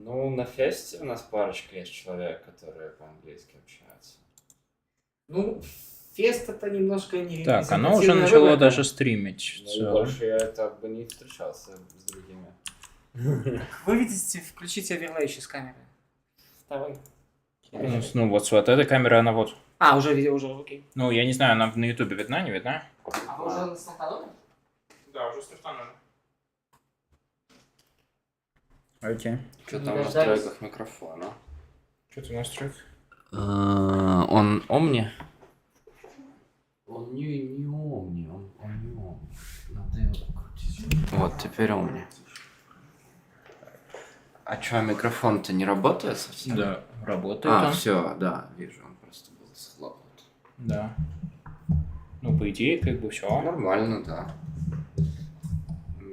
Ну, на фесте у нас парочка есть человек, которые по-английски общаются. Ну, фест это немножко не... Так, оно уже начало даже стримить. Ну, больше я так бы не встречался с другими. Вы видите, включите оверлей с камеры. Второй. Ну вот с вот этой камеры она вот. А, уже видео, уже, окей. Ну, я не знаю, она на ютубе видна, не видна? А вы уже стартанули? Да, уже стартанули. Окей. Что Не там в дождались? настройках микрофона? Что ты настроил? Он омни? Он не омни, он не омни. Надо его покрутить. Вот, теперь омни. А что, микрофон-то не работает совсем? Да, работает он. Все, да, вижу, он просто был схлопнут. Да. Ну, по идее, как бы все. Нормально, да.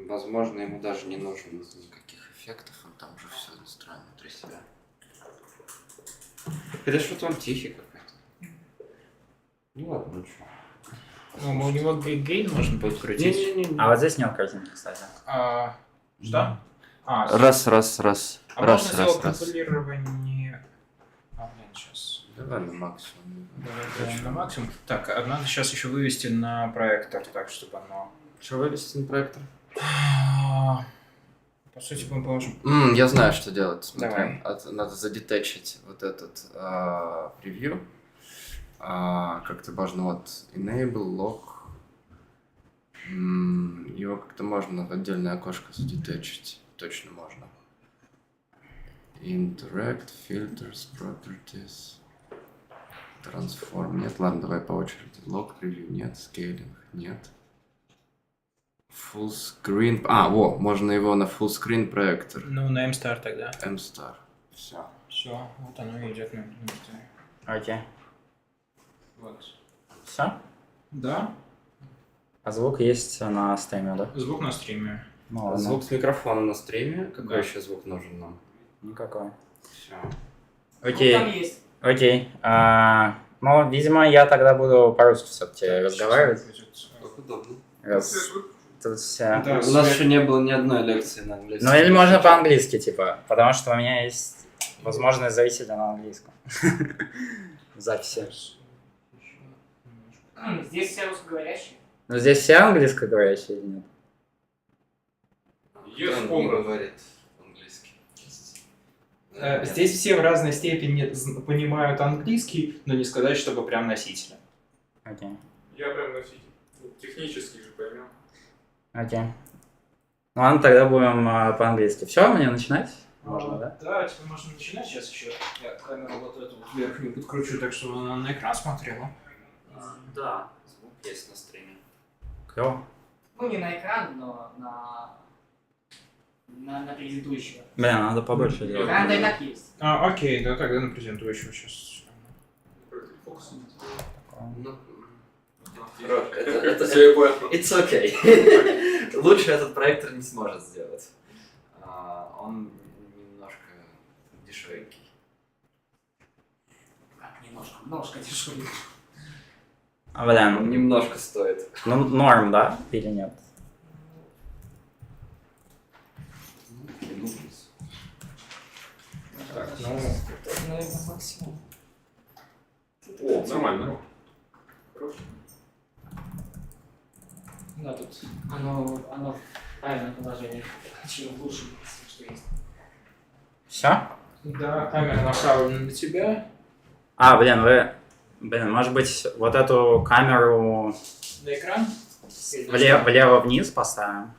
Возможно, ему даже не нужно никаких эффектов, он там уже все настроен внутри себя. Это что-то он тихий какой-то. Ну ладно, ничего. Ну, у него гейн можно будет крутить. Не-не-не. А вот здесь нет картинки, кстати. Что? Раз. можно сделать компилирование... блин, сейчас. Давай на максимум. Давай на максимум. Так, надо сейчас еще вывести на проектор, так, чтобы оно... Что вывести на проектор? По сути, мы можем... Я знаю, что делать. Смотри. Давай. Надо задетечить вот этот превью. Как-то можно вот enable, log. Его как-то можно в отдельное окошко задетечить. Точно можно. Interact, filters, properties, transform. Нет, ладно, давай по очереди. Log preview нет, scaling нет. Full screen. Можно его на full screen проектор. Ну, на M-Star тогда. M-Star. Все. Все, вот оно идет на M-Star. Окей. Вот. Все? Да, А звук есть на стриме, да? звук на стриме. Ну ладно. Звук с микрофона на стриме. Какой Да. еще звук нужен нам? Никакой. Все. Окей. Ну, там есть. Окей. Ну, видимо, я тогда буду по-русски все-таки разговаривать. Как удобно. Раз тут все... Да. У нас еще не было ни одной лекции на английском. Ну или можно по-английски, типа, потому что у меня есть возможность зайти на английском. В записи. Здесь все русскоговорящие. Ну здесь все английскоговорящие или нет? Он не говорит по-английски. Здесь все в разной степени понимают английский, но не сказать, чтобы прям носители. Окей. Я прям носитель. Технически же поймем. Окей. Ну ладно, тогда будем по-английски. Все, мне начинать? Можно, да? Да, теперь можно начинать сейчас еще. Я камеру вот эту вот верхнюю подкручу, так чтобы она на экран смотрела. Да, звук есть на стриме. Клево. Ну, не на экран, но на презентующего. Блин, надо побольше делать. Экран-то и так есть. Окей, да, тогда на презентующего сейчас. Фокус. Это Все, я понял. It's okay. Лучше этот проектор не сможет сделать. Он немножко дешевенький. Как немножко дешевле. Он Блин, немножко стоит. ну норм, да? Или нет? Так, ну... Это, наверное, максимум. О, нормально. Да, тут оно в правильном положении. Чем лучше, что есть. Все? Да, камера направлена на тебя. Блин, может быть, вот эту камеру На экран? влево-вниз поставим?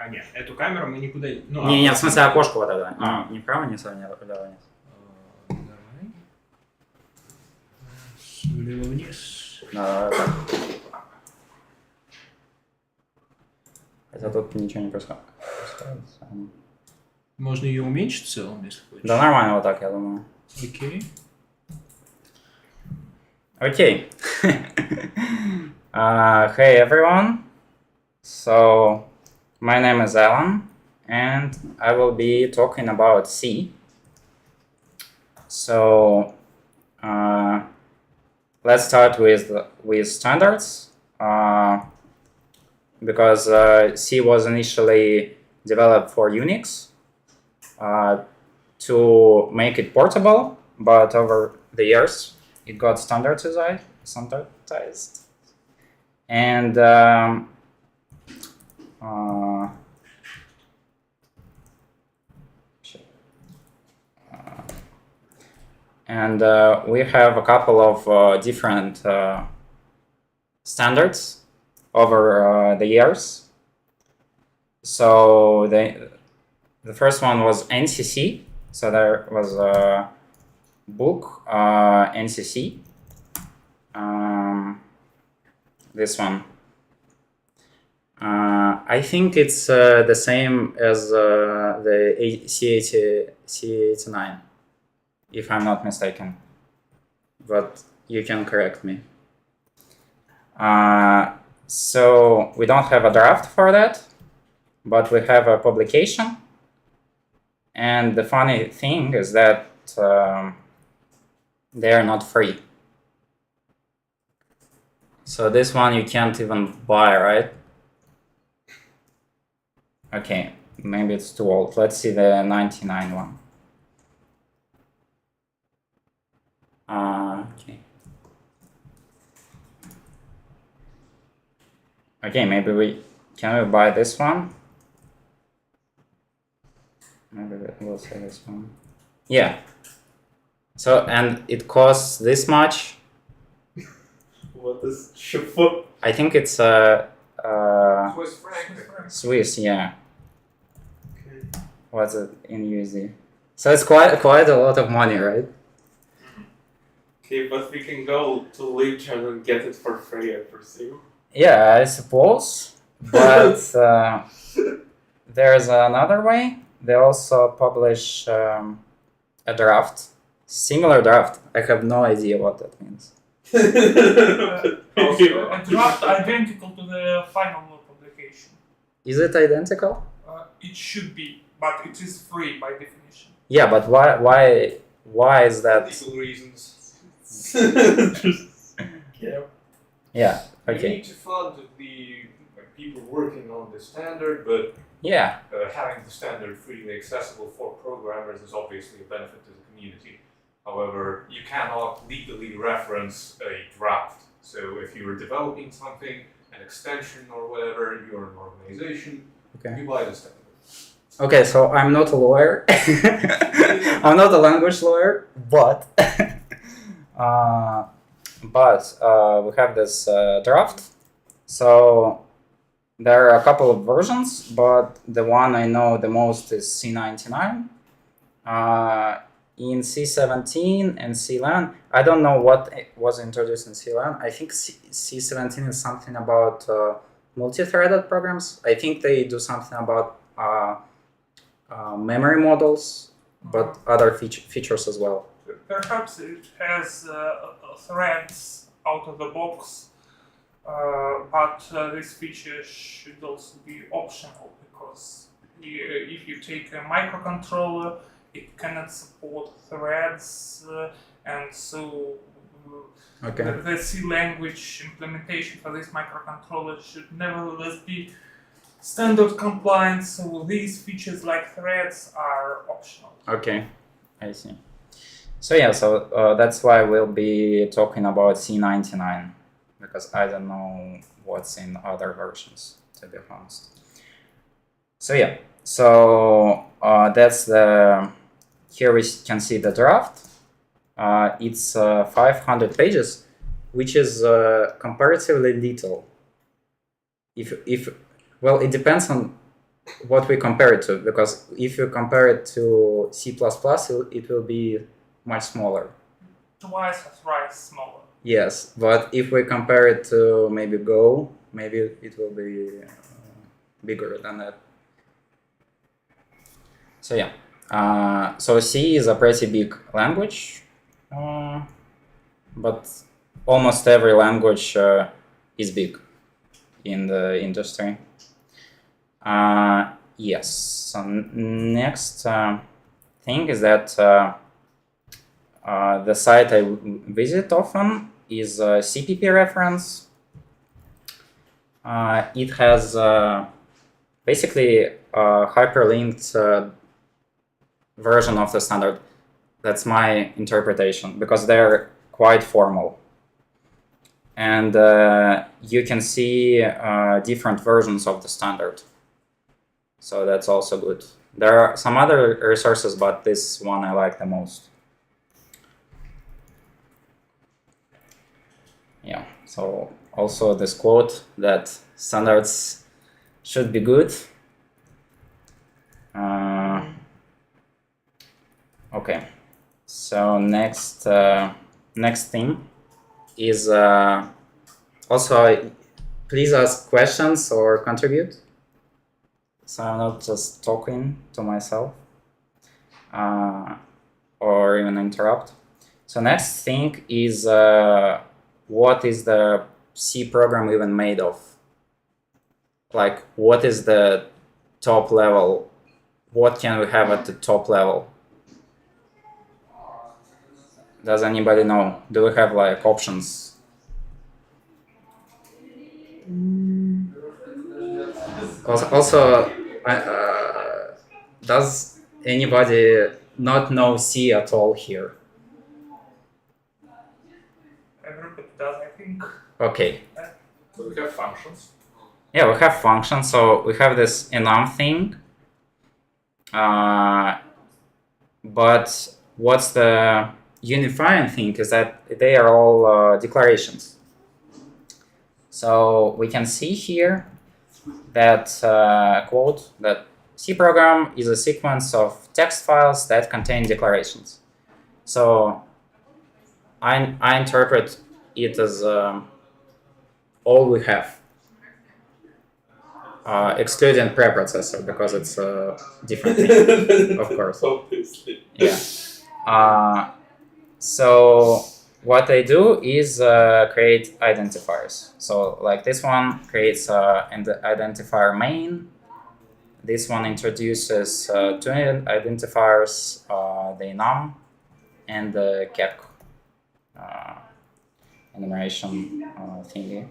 Нет, эту камеру мы никуда... Не, в смысле окошко вот это. Не вправо, не слева, не влево-вниз. Давай. Влево-вниз. Да, так. Хотя тут ничего не происходит. Можно ее уменьшить в целом, если хочешь. Да нормально вот так, я думаю. Окей. Okay. Hey everyone. So my name is Alan, and I will be talking about C. So let's start with standards, because C was initially developed for Unix to make it portable, but over the years it got standardized. And we have a couple of different standards over the years. So the first one was NCC. So there was a book, NCC. This one. I think it's the same as the C89, if I'm not mistaken. But you can correct me. So we don't have a draft for that, but we have a publication. And the funny thing is that they are not free. So this one you can't even buy, right? Okay, maybe it's too old. Let's see the 99 one. Okay. Okay, maybe can we buy this one? Maybe we'll say this one. Yeah. So, and it costs this much. What is shufo? I think it's Swiss franc. Swiss, yeah. Okay. What's it in USD? So it's quite a lot of money, right? Okay, but we can go to Linkage and get it for free, I presume. Yeah, I suppose. But there's another way. They also publish a draft, similar draft. I have no idea what that means. A draft identical to the final publication. Is it identical? It should be, but it is free by definition. Yeah, but why is that? Legal reasons. Yeah. Yeah. We Okay. need to fund the people working on the standard, but Yeah. having the standard freely accessible for programmers is obviously a benefit to the community. However, you cannot legally reference a draft. So if you are developing something, an extension or whatever, you're an organization, Okay. you buy the standard. Okay, so I'm not a lawyer. I'm not a language lawyer, but we have this draft. So there are a couple of versions, but the one I know the most is C99. In C17 and C11, I don't know what was introduced in C11. I think C17 is something about multi-threaded programs. I think they do something about memory models, but other features as well. Perhaps it has threads out of the box, but this feature should also be optional, because if you take a microcontroller, it cannot support threads, and so the C language implementation for this microcontroller should nevertheless be standard compliant, so these features like threads are optional. Okay, I see. So yeah, that's why we'll be talking about C99, because I don't know what's in other versions, to be honest. So yeah, so that's the. Here we can see the draft. It's 500 pages, which is comparatively little. Well, it depends on what we compare it to, because if you compare it to C++, it will be much smaller. Twice as thrice smaller. Yes, but if we compare it to maybe Go, maybe it will be bigger than that. So yeah. So C is a pretty big language, but almost every language is big in the industry. Yes, so next thing is that the site I visit often is cppreference. It has basically hyperlinked version of the standard. That's my interpretation, because they're quite formal. And you can see different versions of the standard. So that's also good. There are some other resources, but this one I like the most. Yeah, so also this quote that standards should be good. Okay, so next thing is also please ask questions or contribute, so I'm not just talking to myself or even interrupt. So next thing is what is the C program even made of? Like, what is the top level? What can we have at the top level? Does anybody know? Do we have like options? Also, does anybody not know C at all here? Everybody does, I think. Okay. So we have functions. Yeah, we have functions. So we have this enum thing. But what's the unifying thing is that they are all declarations. So we can see here that quote that C program is a sequence of text files that contain declarations. So I interpret it as all we have, excluding preprocessor, because it's a different thing, of course. Obviously. Yeah. So what I do is create identifiers. So like this one creates an identifier main. This one introduces two identifiers, the enum and the cat enumeration thingy.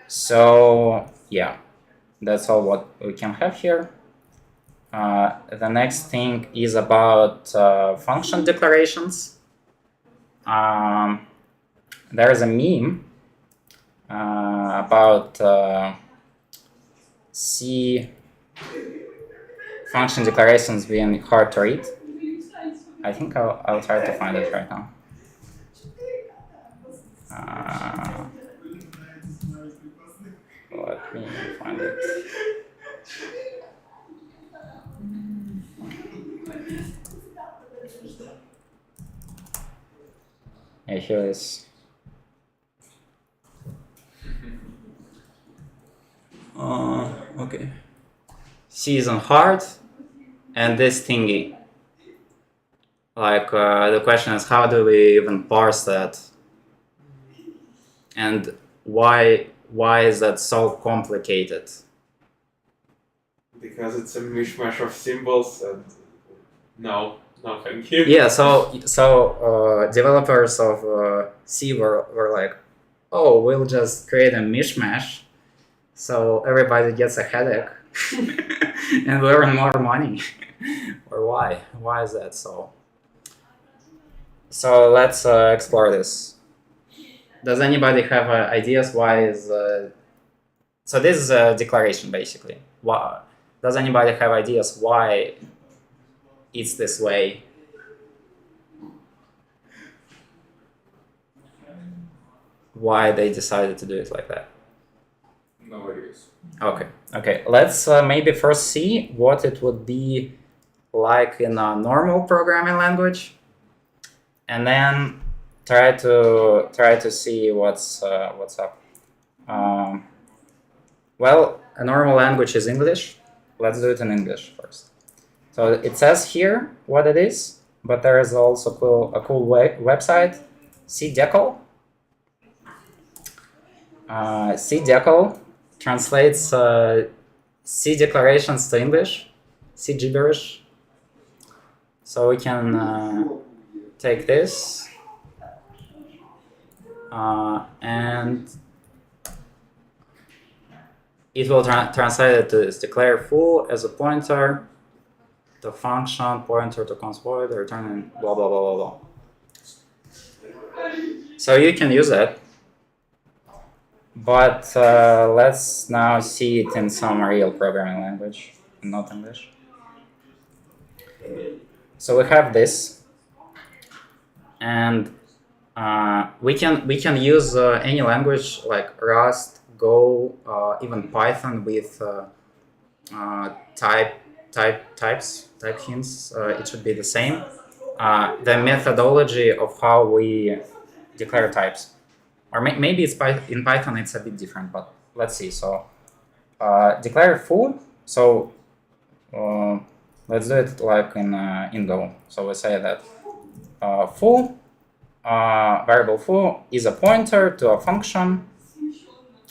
So yeah, that's all what we can have here. The next thing is about function declarations. There is a meme about C function declarations being hard to read. I think I'll try to find it right now. Let me find it. Yeah, here it is. Okay. C is on hard, and this thingy. Like the question is, how do we even parse that? And why is that so complicated? Because it's a mishmash of symbols and no, thank you. Yeah, so developers of C were like, oh, we'll just create a mishmash, so everybody gets a headache, and we earn more money. Or why? Why is that so? So let's explore this. Does anybody have ideas why is... So this is a declaration, basically. Why? Does anybody have ideas why it's this way? Why they decided to do it like that? No ideas. Okay. Let's maybe first see what it would be like in a normal programming language, and then try to see what's up. Well, a normal language is English. Let's do it in English first. So it says here what it is, but there is also a cool website, cdecal. Cdecal translates C declarations to English, C gibberish. So we can take this and it will translate it to this: declare full as a pointer the function pointer to const void returning blah blah blah blah blah. So you can use that, but let's now see it in some real programming language, not English. So we have this, and we can use any language like Rust, Go, even Python with type hints. It should be the same. The methodology of how we declare types, or maybe it's in Python it's a bit different, but let's see. So declare foo. So let's do it like in Go. So we say that foo variable foo is a pointer to a function.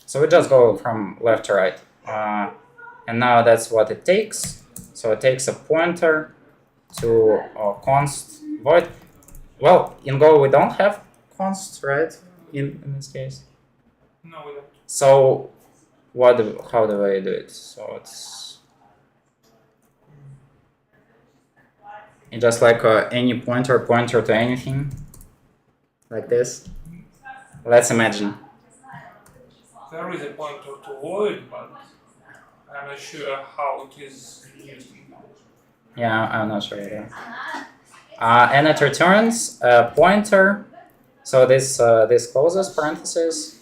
So we just go from left to right, and now that's what it takes. So it takes a pointer to const void. Well, in Go we don't have const, right? In this case. No, we don't. So how do I do it? So it's just like any pointer to anything, like this. Let's imagine. There is a pointer to void, but I'm not sure how it is used. Yeah, I'm not sure either. And it returns a pointer. So this closes parentheses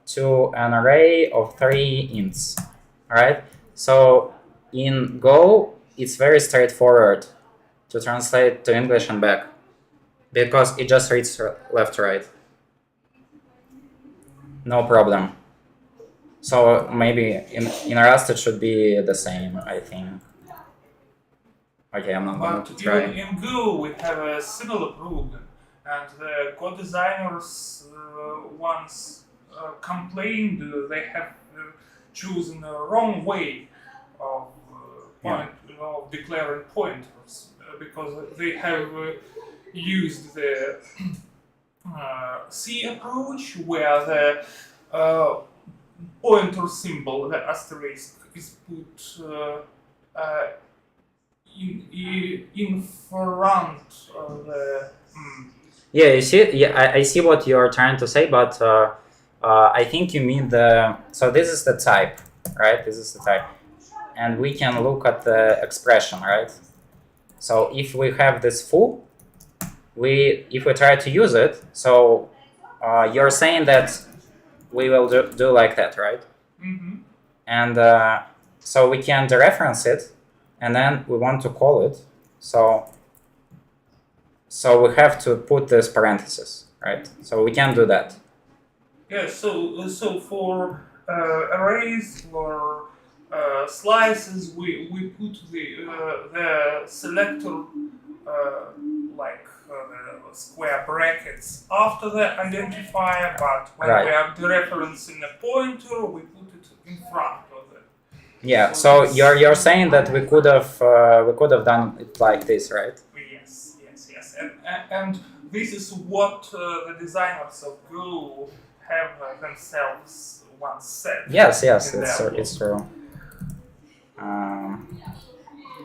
to an array of 3 ints. All right. So in Go, it's very straightforward to translate to English and back, because it just reads left to right. No problem. So maybe in Rust it should be the same, I think. Okay, I'm not going to try. But in Go we have a similar problem, and the code designers once complained they have chosen the wrong way of declaring pointers, because they have used the C approach, where the pointer symbol, the asterisk, is put in front of the. Yeah, you see. Yeah, I see what you're trying to say, but I think you mean the. So this is the type, right? This is the type, and we can look at the expression, right? So if we have this foo, if we try to use it, so you're saying that we will do like that, right? Mm-hmm. And so we can dereference it, and then we want to call it. So we have to put this parenthesis, right? So we can do that. Yeah. So for arrays or slices, we put the selector like square brackets after the identifier, but when Right. we are dereferencing a pointer, we put it in front of it. Yeah. So you're saying that we could have done it like this, right? Yes. And this is what the designers of Go have themselves once said. Yes, in it's their true.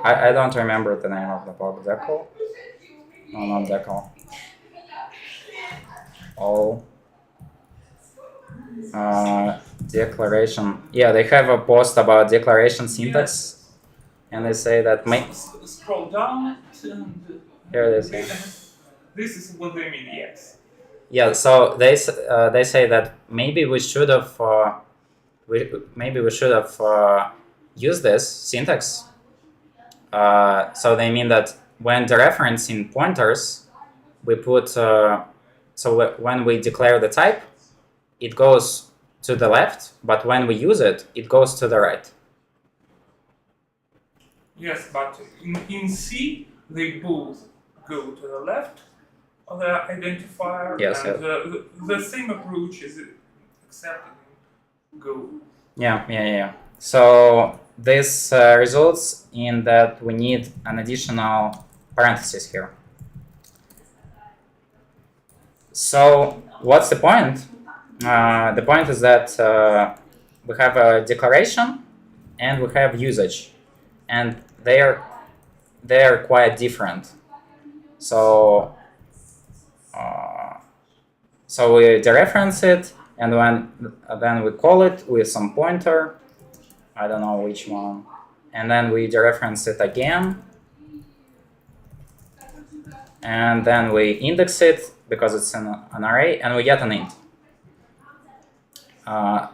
I don't remember the name of the book. Decal? No, not Decal. Declaration. Yeah, they have a post about declaration syntax, and they say that Scroll down and here it is. Yeah. this is what they mean. Yes. Yeah, so they say that maybe we should have used this syntax. So they mean that when dereferencing pointers, we put when we declare the type, it goes to the left, but when we use it, it goes to the right. Yes, but in C they both go to the left of the identifier, Yes, and the same approach is accepted in Go. Yeah. So this results in that we need an additional parenthesis here. So what's the point? The point is that we have a declaration and we have usage, and they're quite different. So so we dereference it, and then we call it with some pointer. I don't know which one, and then we dereference it again, and then we index it because it's an array, and we get an int.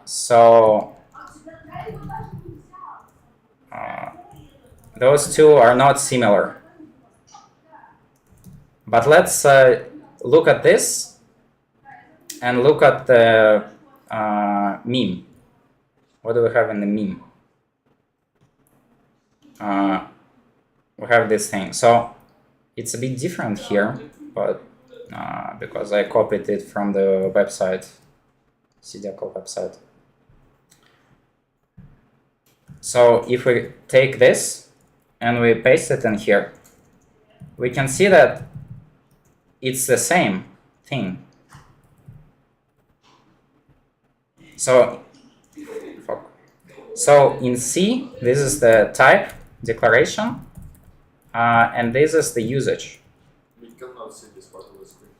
So those two are not similar. But let's look at this and look at the meme. What do we have in the meme? We have this thing. So it's a bit different here, but because I copied it from the website, CDECL website. So if we take this and we paste it in here, we can see that it's the same thing. So in C, this is the type declaration, and this is the usage. We cannot see this part of the screen.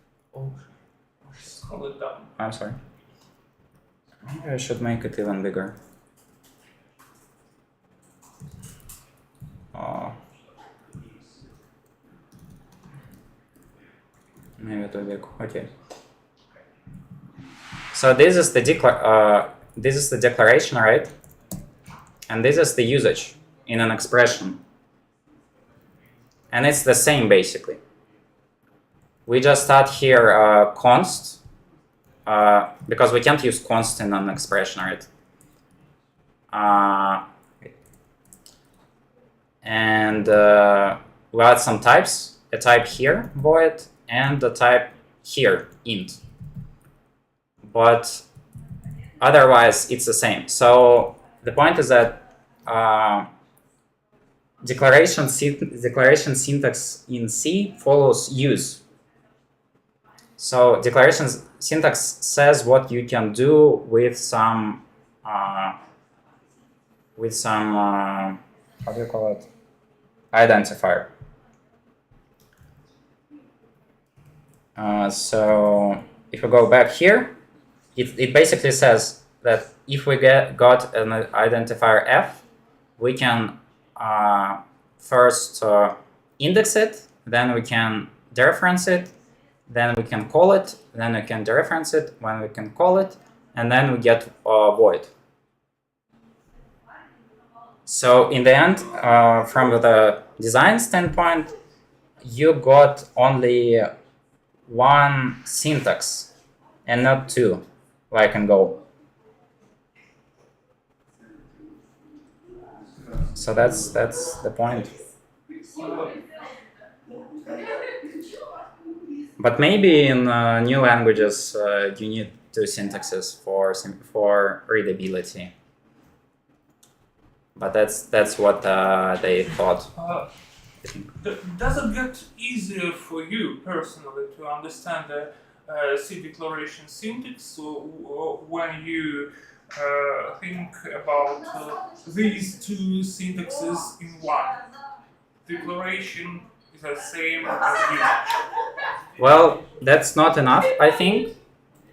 Scroll it down. I'm sorry. Maybe I should make it even bigger. Maybe it will be okay. So this is the declaration, right? And this is the usage in an expression. And it's the same basically. We just add here const because we can't use const in an expression, right? And we add some types, a type here, void, and a type here, int. But otherwise, it's the same. So the point is that declaration syntax in C follows use. So declaration syntax says what you can do with some how do you call it? Identifier. So if we go back here, it basically says that if we got an identifier f, we can first index it, then we can dereference it, then we can call it, then we can dereference it, when we can call it, and then we get void. So in the end, from the design standpoint, you got only one syntax and not two, like in Go. So that's the point. But maybe in new languages you need two syntaxes for readability. But that's what they thought. Does it get easier for you personally to understand the C declaration syntax when you think about these two syntaxes in one? Declaration is the same as usage. Well, that's not enough, I think.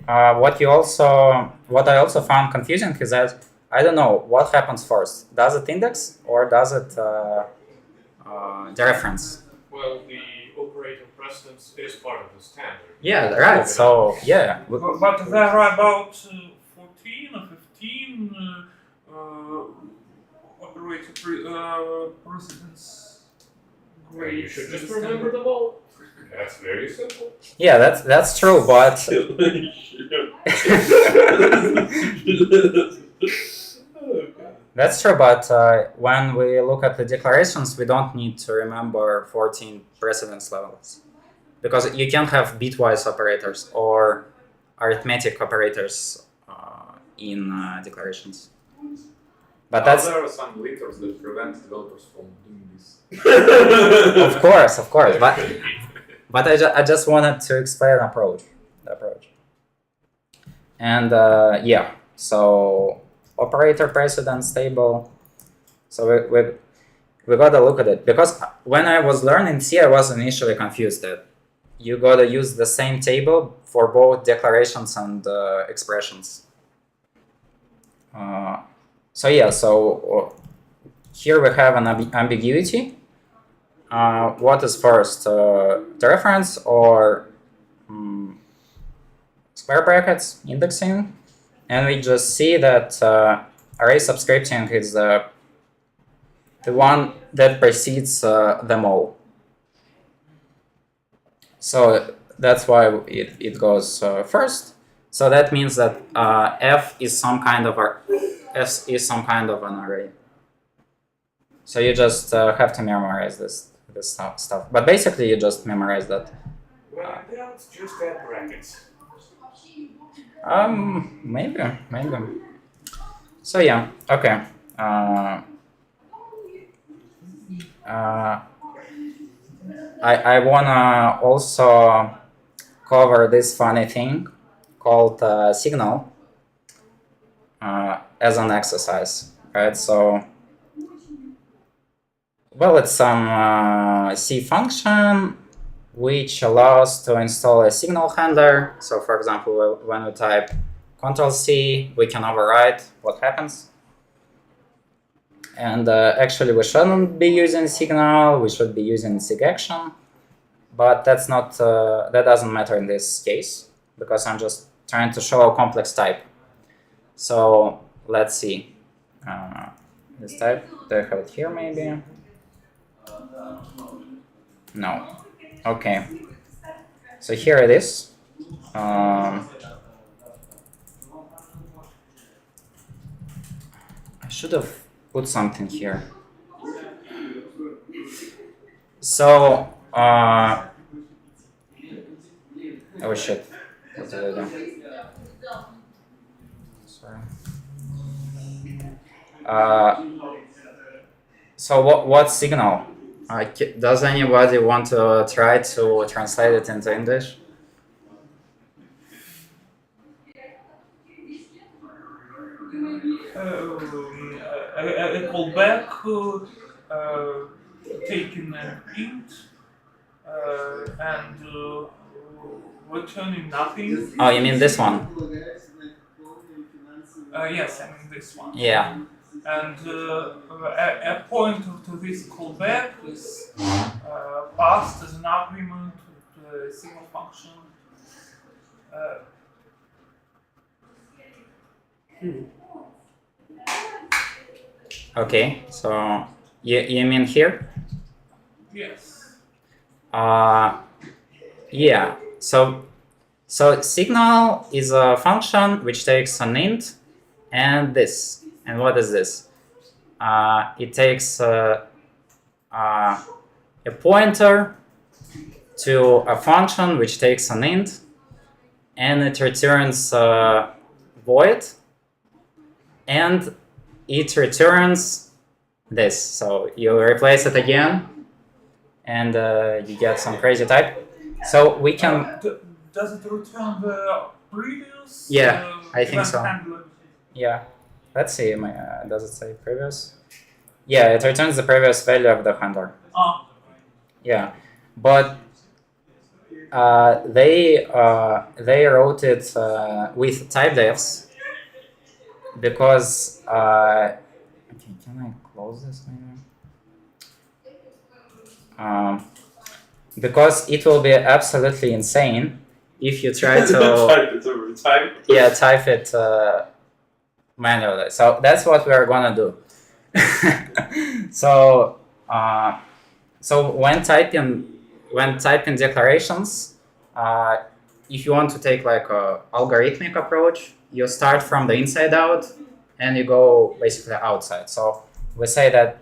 What I also found confusing is that I don't know what happens first. Does it index or does it dereference? Well, the operator precedence is part of the standard. Yeah, right. So yeah. But there are about 14 or 15 operator precedence grades. You should just remember them all. That's very simple. Yeah, that's true, but that's true, but when we look at the declarations, we don't need to remember 14 precedence levels. Because you can have bitwise operators or arithmetic operators in declarations. But that's... There are some linkers that prevent developers from doing this. Of course. But I just wanted to explain the approach. And yeah, so operator precedence table. So we gotta look at it, because when I was learning C, I was initially confused that you gotta use the same table for both declarations and expressions. So yeah, so here we have an ambiguity. What is first, the reference or square brackets indexing? And we just see that array subscripting is the one that precedes them all. So that's why it goes first. So that means that f is some kind of an array. So you just have to memorize this stuff. But basically, you just memorize that. When in doubt, just add brackets. Maybe. So yeah, okay. I wanna also cover this funny thing called signal as an exercise, right? So, well, it's some C function which allows to install a signal handler. So, for example, when we type Ctrl+C, we can override what happens. And actually, we shouldn't be using signal. We should be using sigaction, but that's not. That doesn't matter in this case because I'm just trying to show a complex type. So let's see. This type. Do I have it here? Maybe. No. Okay. So here it is. I should have put something here. So, oh shit, what did I do? Sorry. So what signal? Does anybody want to try to translate it into English? A callback taking an int and returning nothing. Oh, you mean this one? Yes, I mean this one. Yeah. And a pointer to this callback is passed as an argument to the signal function. Okay, so you mean here? Yes. Yeah. So signal is a function which takes an int and this. And what is this? It takes a pointer to a function which takes an int, and it returns void, and it returns this. So you replace it again, and you get some crazy type. So we can. Does it return the previous? Yeah, I think event so. handler? Yeah. Let's see. Does it say previous? Yeah, it returns the previous value of the handler. Yeah, but they wrote it with typedefs because. Okay, can I close this maybe? Because it will be absolutely insane if you try to Type it over time. yeah, type it manually. So that's what we are gonna do. So when typing declarations, if you want to take like a algorithmic approach, you start from the inside out and you go basically outside. So we say that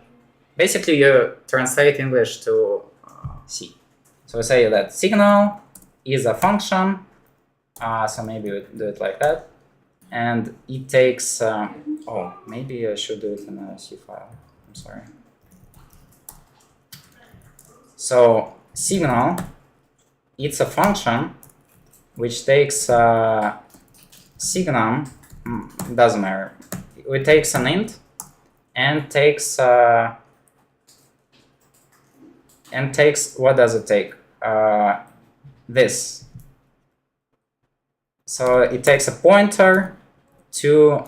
basically you translate English to C. So we say that signal is a function. So maybe we do it like that. And it takes, oh, maybe I should do it in a C file. I'm sorry. So signal, it's a function which takes signum, doesn't matter. It takes an int and takes and takes, what does it take? This. So it takes a pointer to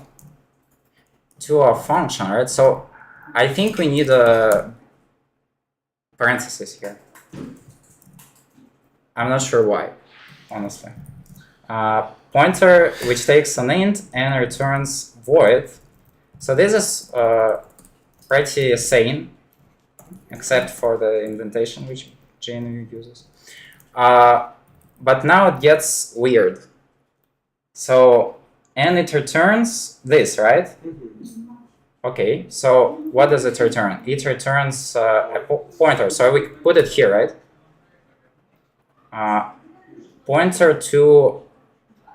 a function, right? So I think we need a parenthesis here. I'm not sure why, honestly. Pointer which takes an int and returns void. So this is pretty sane, except for the indentation which GNU uses. But now it gets weird. So, and it returns this, right? Okay, so what does it return? It returns a pointer. So we put it here, right? Pointer to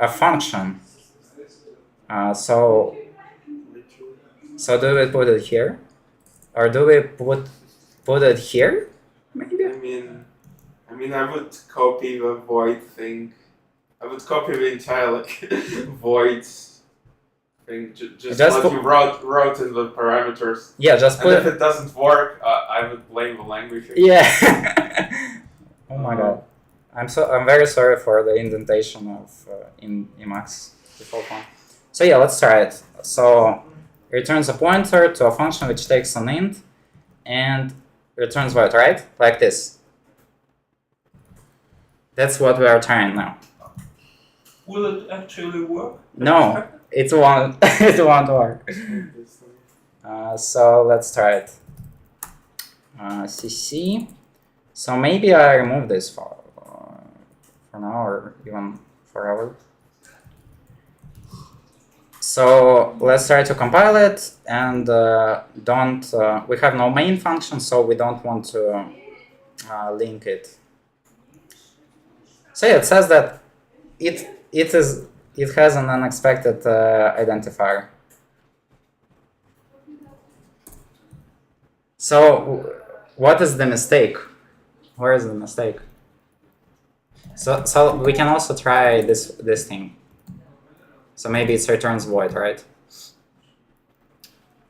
a function. So do we put it here? Or do we put it here? Maybe? I mean, I would copy the void thing. I would copy the entire void thing. Just what you wrote in the parameters. Yeah, just put and if it doesn't work, I would blame the language. Yeah. Oh my god. I'm very sorry for the indentation of in Emacs default one. So yeah, let's try it. So returns a pointer to a function which takes an int and returns void, right? Like this. That's what we are trying now. Will it actually work? No, it won't. It won't work. So let's try it. CC. So maybe I remove this for now or even forever. So let's try to compile it and we have no main function, so we don't want to link it. So yeah, it says that it has an unexpected identifier. So what is the mistake? Where is the mistake? So we can also try this thing. So maybe it returns void, right?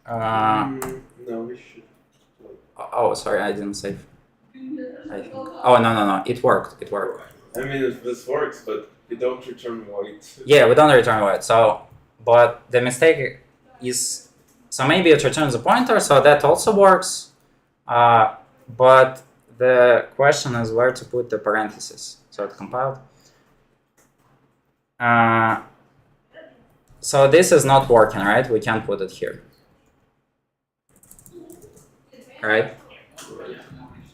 No, we should. Oh, sorry, I didn't save. I think. Oh no, it worked. It worked. I mean, this works, but we don't return void. Yeah, we don't return void. So, but the mistake is, so maybe it returns a pointer, so that also works. But the question is where to put the parentheses. So it compiled. So this is not working, right? We can't put it here. Right?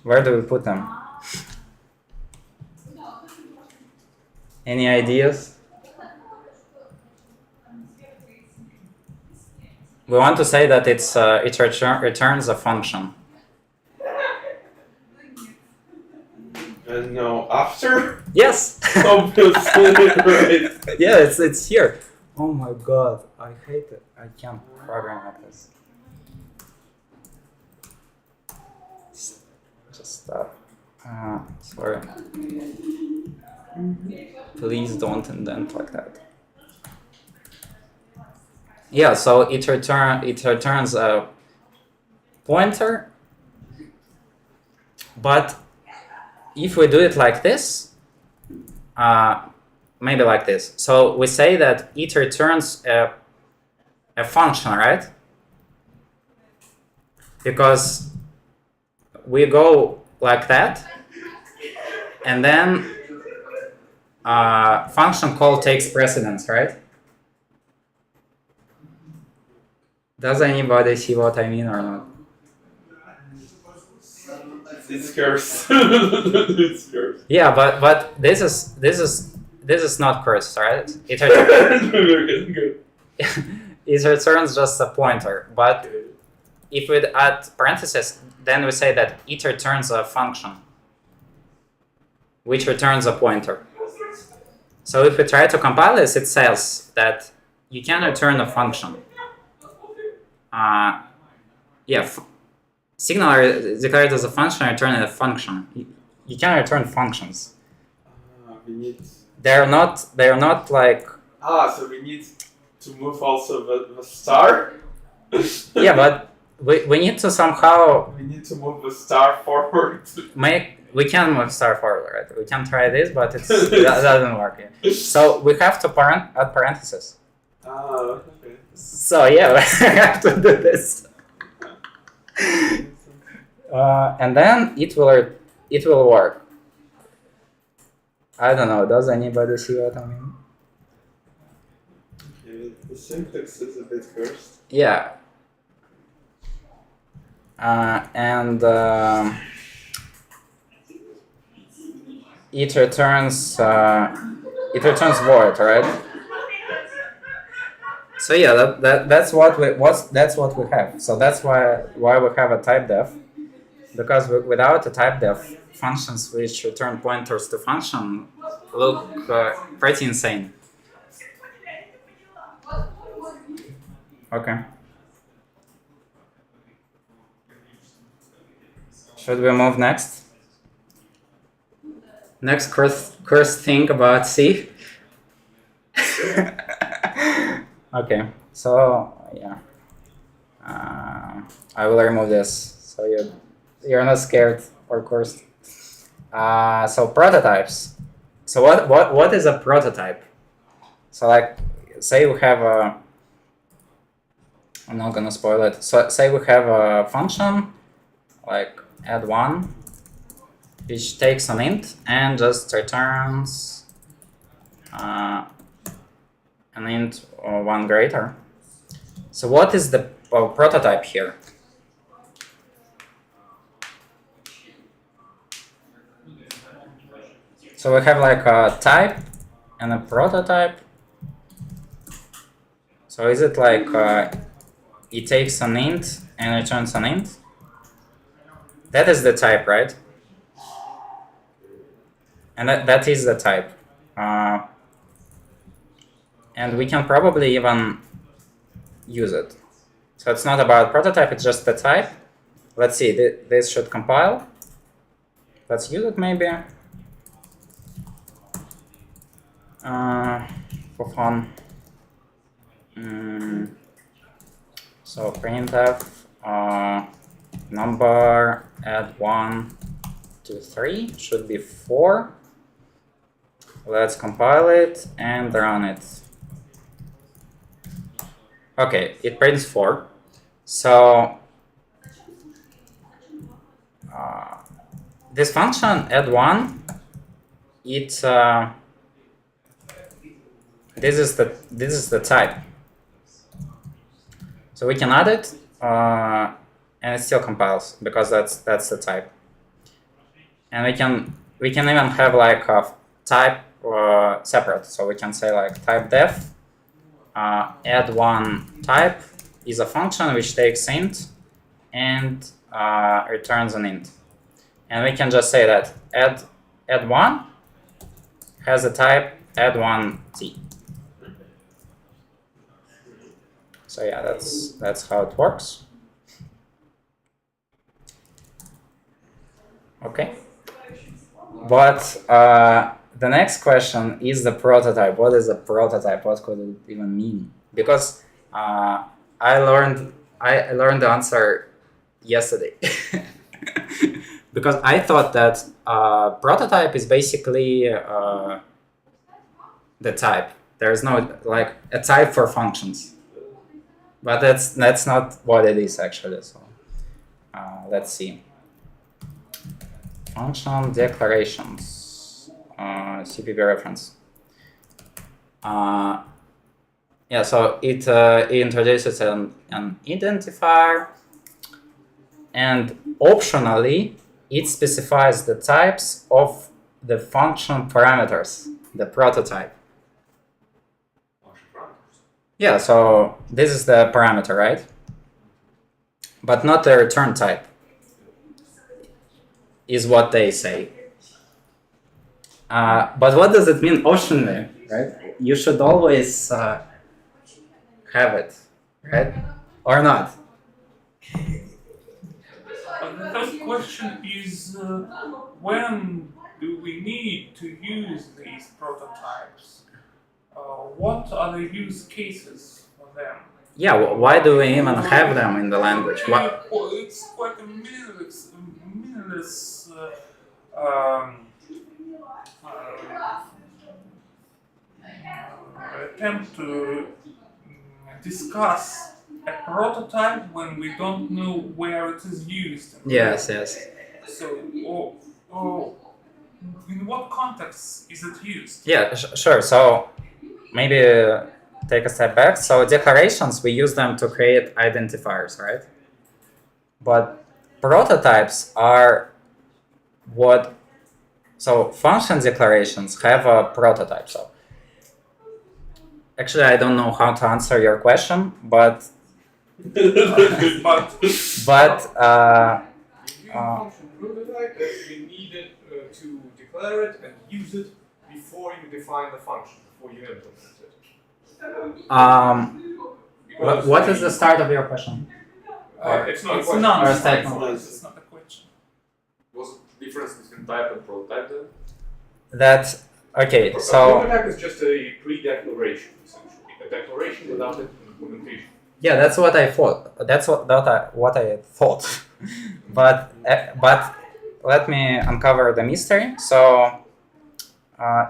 Where do we put them? Any ideas? We want to say that it returns a function. And no, after? Yes. Obviously, right. Yeah, it's here. Oh my god, I hate it. I can't program like this. Just stop. Sorry. Please don't indent like that. Yeah, so it returns a pointer, but if we do it like this, maybe like this. So we say that it returns a function, right? Because we go like that, and then function call takes precedence, right? Does anybody see what I mean or not? It's cursed. It's cursed. Yeah, but this is not cursed, right? It returns just a pointer. But if we add parentheses, then we say that it returns a function, which returns a pointer. So if we try to compile this, it says that you can return a function. Signal declared as a function, returning a function. You can return functions. We need. They're not like. So we need to move also the star. Yeah, we need to somehow We need to move the star forward. we can move star forward, right? We can try this, but that doesn't work. Yeah. So we have to add parentheses. Ah, okay. So yeah, we have to do this. And then it will work. I don't know. Does anybody see what I mean? Okay, the syntax is a bit cursed. Yeah. And it returns void, right? So yeah, that's what we have. So that's why we have a typedef, because without a typedef, functions which return pointers to function look pretty insane. Okay. Should we move next? Next cursed thing about C. Okay, so yeah, I will remove this so you're not scared or cursed. So prototypes. So what is a prototype? So like, say we have a. I'm not gonna spoil it. So say we have a function like add1, which takes an int and just returns an int or 1 greater. So what is the prototype here? So we have like a type and a prototype. So is it like it takes an int and returns an int? That is the type, right? And that is the type. And we can probably even use it. So it's not about prototype, it's just the type. Let's see, this should compile. Let's use it maybe. For fun. So printf number add 1 to 3 should be 4. Let's compile it and run it. Okay, it prints 4. So this function add1, this is the type. So we can add it, and it still compiles because that's the type. And we can even have like a type separate. So we can say like typedef add1 type is a function which takes int and returns an int. And we can just say that add1 has a type add1t. So yeah, that's how it works. Okay. But the next question is the prototype. What is a prototype? What could it even mean? Because I learned the answer yesterday. Because I thought that prototype is basically the type. There is no like a type for functions. But that's not what it is actually. So let's see. Function declarations, cppreference. Yeah, so it introduces an identifier, and optionally it specifies the types of the function parameters, the prototype. Yeah, so this is the parameter, right? But not the return type, is what they say. But what does it mean optionally, right? You should always have it, right? Or not? The first question is when do we need to use these prototypes? What are the use cases for them? Yeah, why do we even have them in the language? What? It's quite a meaningless attempt to discuss a prototype when we don't know where it is used. Yes, yes. So, in what context is it used? Yeah, sure. So maybe take a step back. So declarations, we use them to create identifiers, right? But prototypes are what... So function declarations have a prototype. So actually, I don't know how to answer your question, but But function prototype that you needed to declare it and use it before you define the function, before you implement it. what is the start of your question? It's not a it's question. not Or a statement. It's not a question. What's the difference between type and prototype then? That okay. A So prototype is just a pre-declaration, essentially. A declaration without an implementation. yeah, that's what I thought. That's what I thought. but let me uncover the mystery. So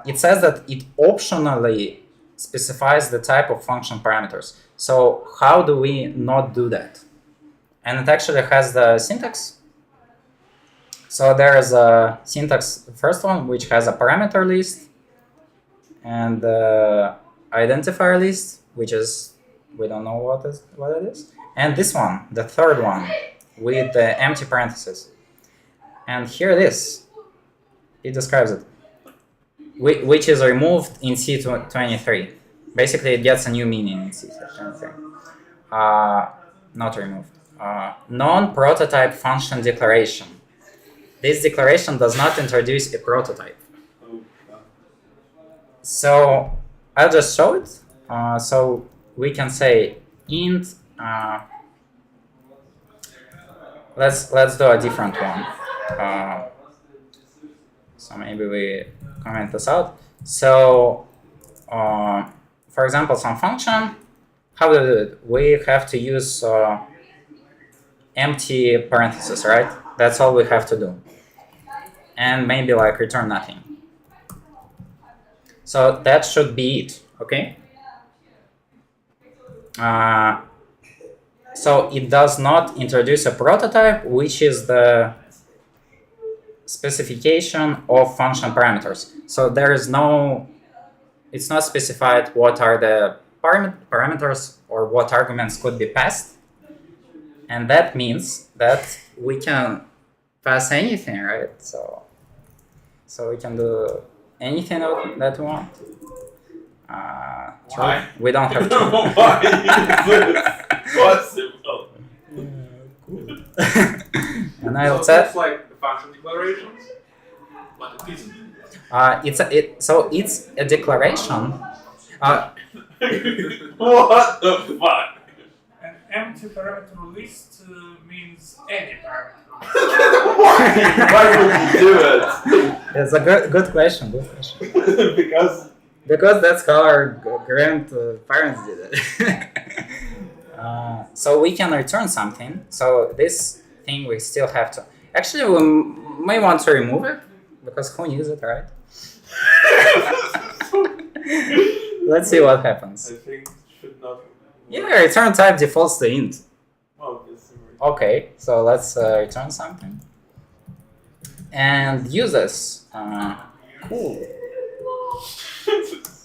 it says that it optionally specifies the type of function parameters. So how do we not do that? And it actually has the syntax. So there is a syntax, the first one, which has a parameter list and identifier list, which is, we don't know what it is. And this one, the third one, with the empty parentheses. And here it is. It describes it, which is removed in C23. Basically, it gets a new meaning in C23. Not removed. Non-prototype function declaration. This declaration does not introduce a prototype. So I'll just show it. So we can say int. Let's do a different one. So maybe we comment this out. So for example, some function. How do we do it? We have to use empty parentheses, right? That's all we have to do. And maybe like return nothing. So that should be it, okay? So it does not introduce a prototype, which is the specification of function parameters. So there is no, it's not specified what are the parameters or what arguments could be passed. And that means that we can pass anything, right? So we can do anything that we want. Why? We don't have to. Why is this possible? And I'll So set. that's like the function declarations, but it isn't. It's a declaration. What the fuck? An empty parameter list means any parameter. Why would you do it? It's a good question. Good question. Because That's how our grandparents did it. So we can return something. So this thing we still have to. Actually, we may want to remove it because who needs it, right? Let's see what happens. I think it should not. Yeah, return type defaults to int. Well, this Okay, so let's return something and use this. Cool.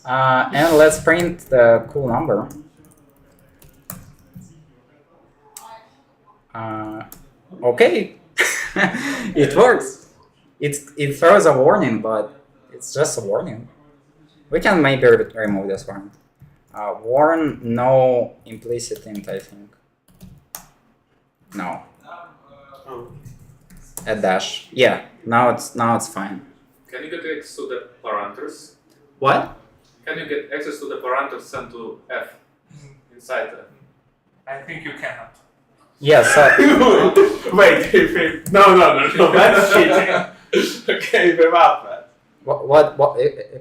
And let's print the cool number. Okay, it works. It throws a warning, but it's just a warning. We can maybe remove this one. Warn no implicit int, I think. No. A dash. Yeah. Now it's fine. Can you get access to the parameters? What? Can you get access to the parameters sent to F inside F? I think you cannot. Yes. Wait. No. That's cheating. Okay, without that. What?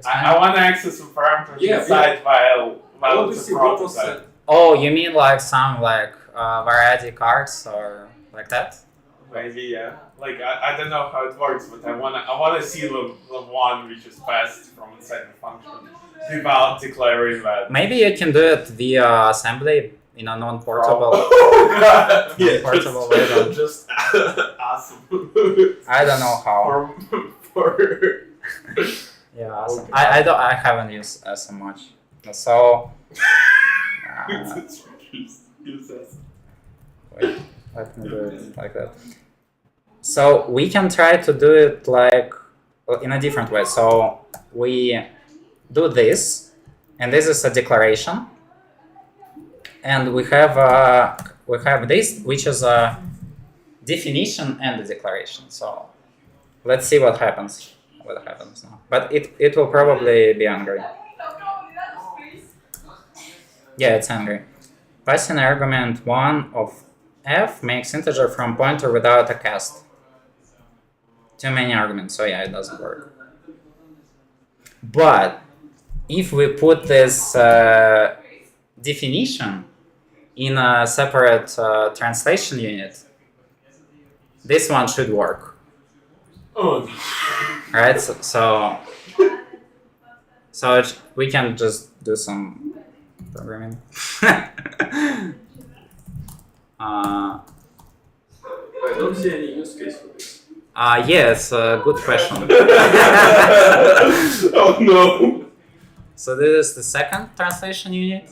I want to access some parameters inside while I want to it's see a what was prototype. Oh, you mean like some like variety cards or like that? Maybe, yeah. Like I don't know how it works, but I wanna see the one which is passed from inside the function without declaring that. Maybe you can do it via assembly in a non-portable. Oh god! Yeah, Non-portable way. just awesome. I don't know how. For Yeah, awesome. Okay. I haven't used so much. So wait, let me do it like that. So we can try to do it like in a different way. So we do this, and this is a declaration, and we have this, which is a definition and a declaration. So let's see what happens. What happens now? But it will probably be angry. Yeah, it's angry. Passing argument 1 of f makes integer from pointer without a cast. Too many arguments, so yeah, it doesn't work. But if we put this definition in a separate translation unit, this one should work. Oh. Right? So we can just do some programming. I don't see any use case for this. Yes, good question. Oh no! So this is the second translation unit.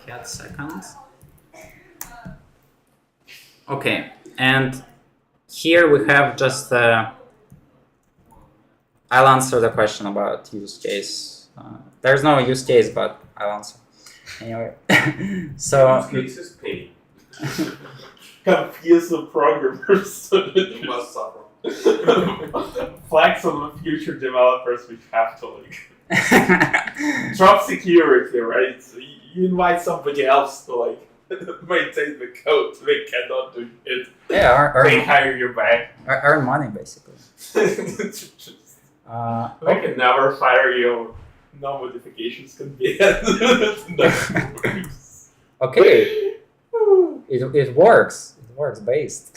Cat second. Okay, and here we have just I'll answer the question about use case. There's no use case, but I'll answer. Anyway, so Use case is pain. Confuse the programmers. You must suffer. Flex on the future developers which have to like drop security, right? So you invite somebody else to like maintain the code. They cannot do it. yeah, They hire you back. earn money basically. They can never fire you. No modifications can be added. Okay, it works. It works based.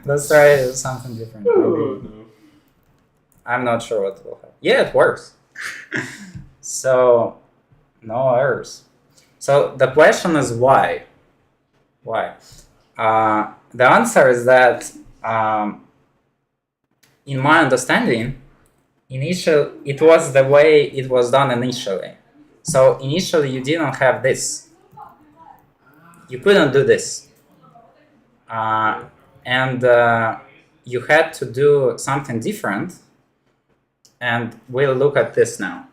Let's try something different. Oh, Maybe. no. I'm not sure what will happen. Yeah, it works. So, no errors. So the question is why? Why? The answer is that, in my understanding, it was the way it was done initially. So initially you didn't have this. You couldn't do this. And you had to do something different. And we'll look at this now.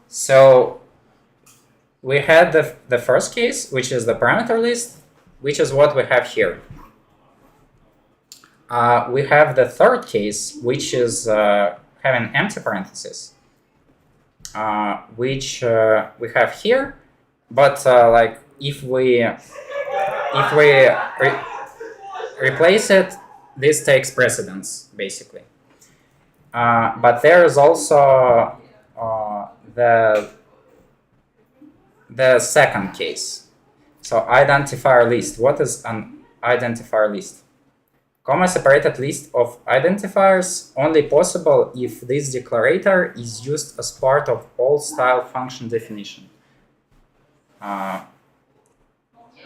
So we had the first case, which is the parameter list, which is what we have here. We have the third case, which is having empty parentheses, which we have here. But like if we replace it, this takes precedence basically. But there is also the second case. So identifier list. What is an identifier list? Comma separated list of identifiers only possible if this declarator is used as part of all style function definition.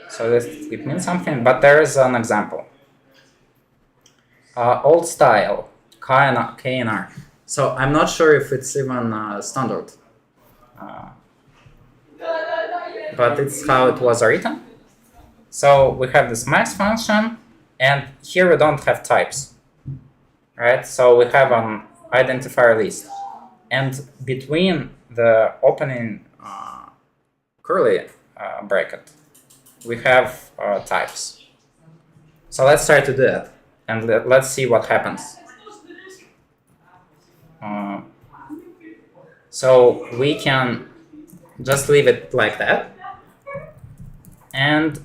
So it means something, but there is an example. Old style, KNR. So I'm not sure if it's even standard. But it's how it was written. So we have this max function, and here we don't have types, right? So we have an identifier list, and between the opening curly bracket, we have types. So let's try to do that, and let's see what happens. So we can just leave it like that, and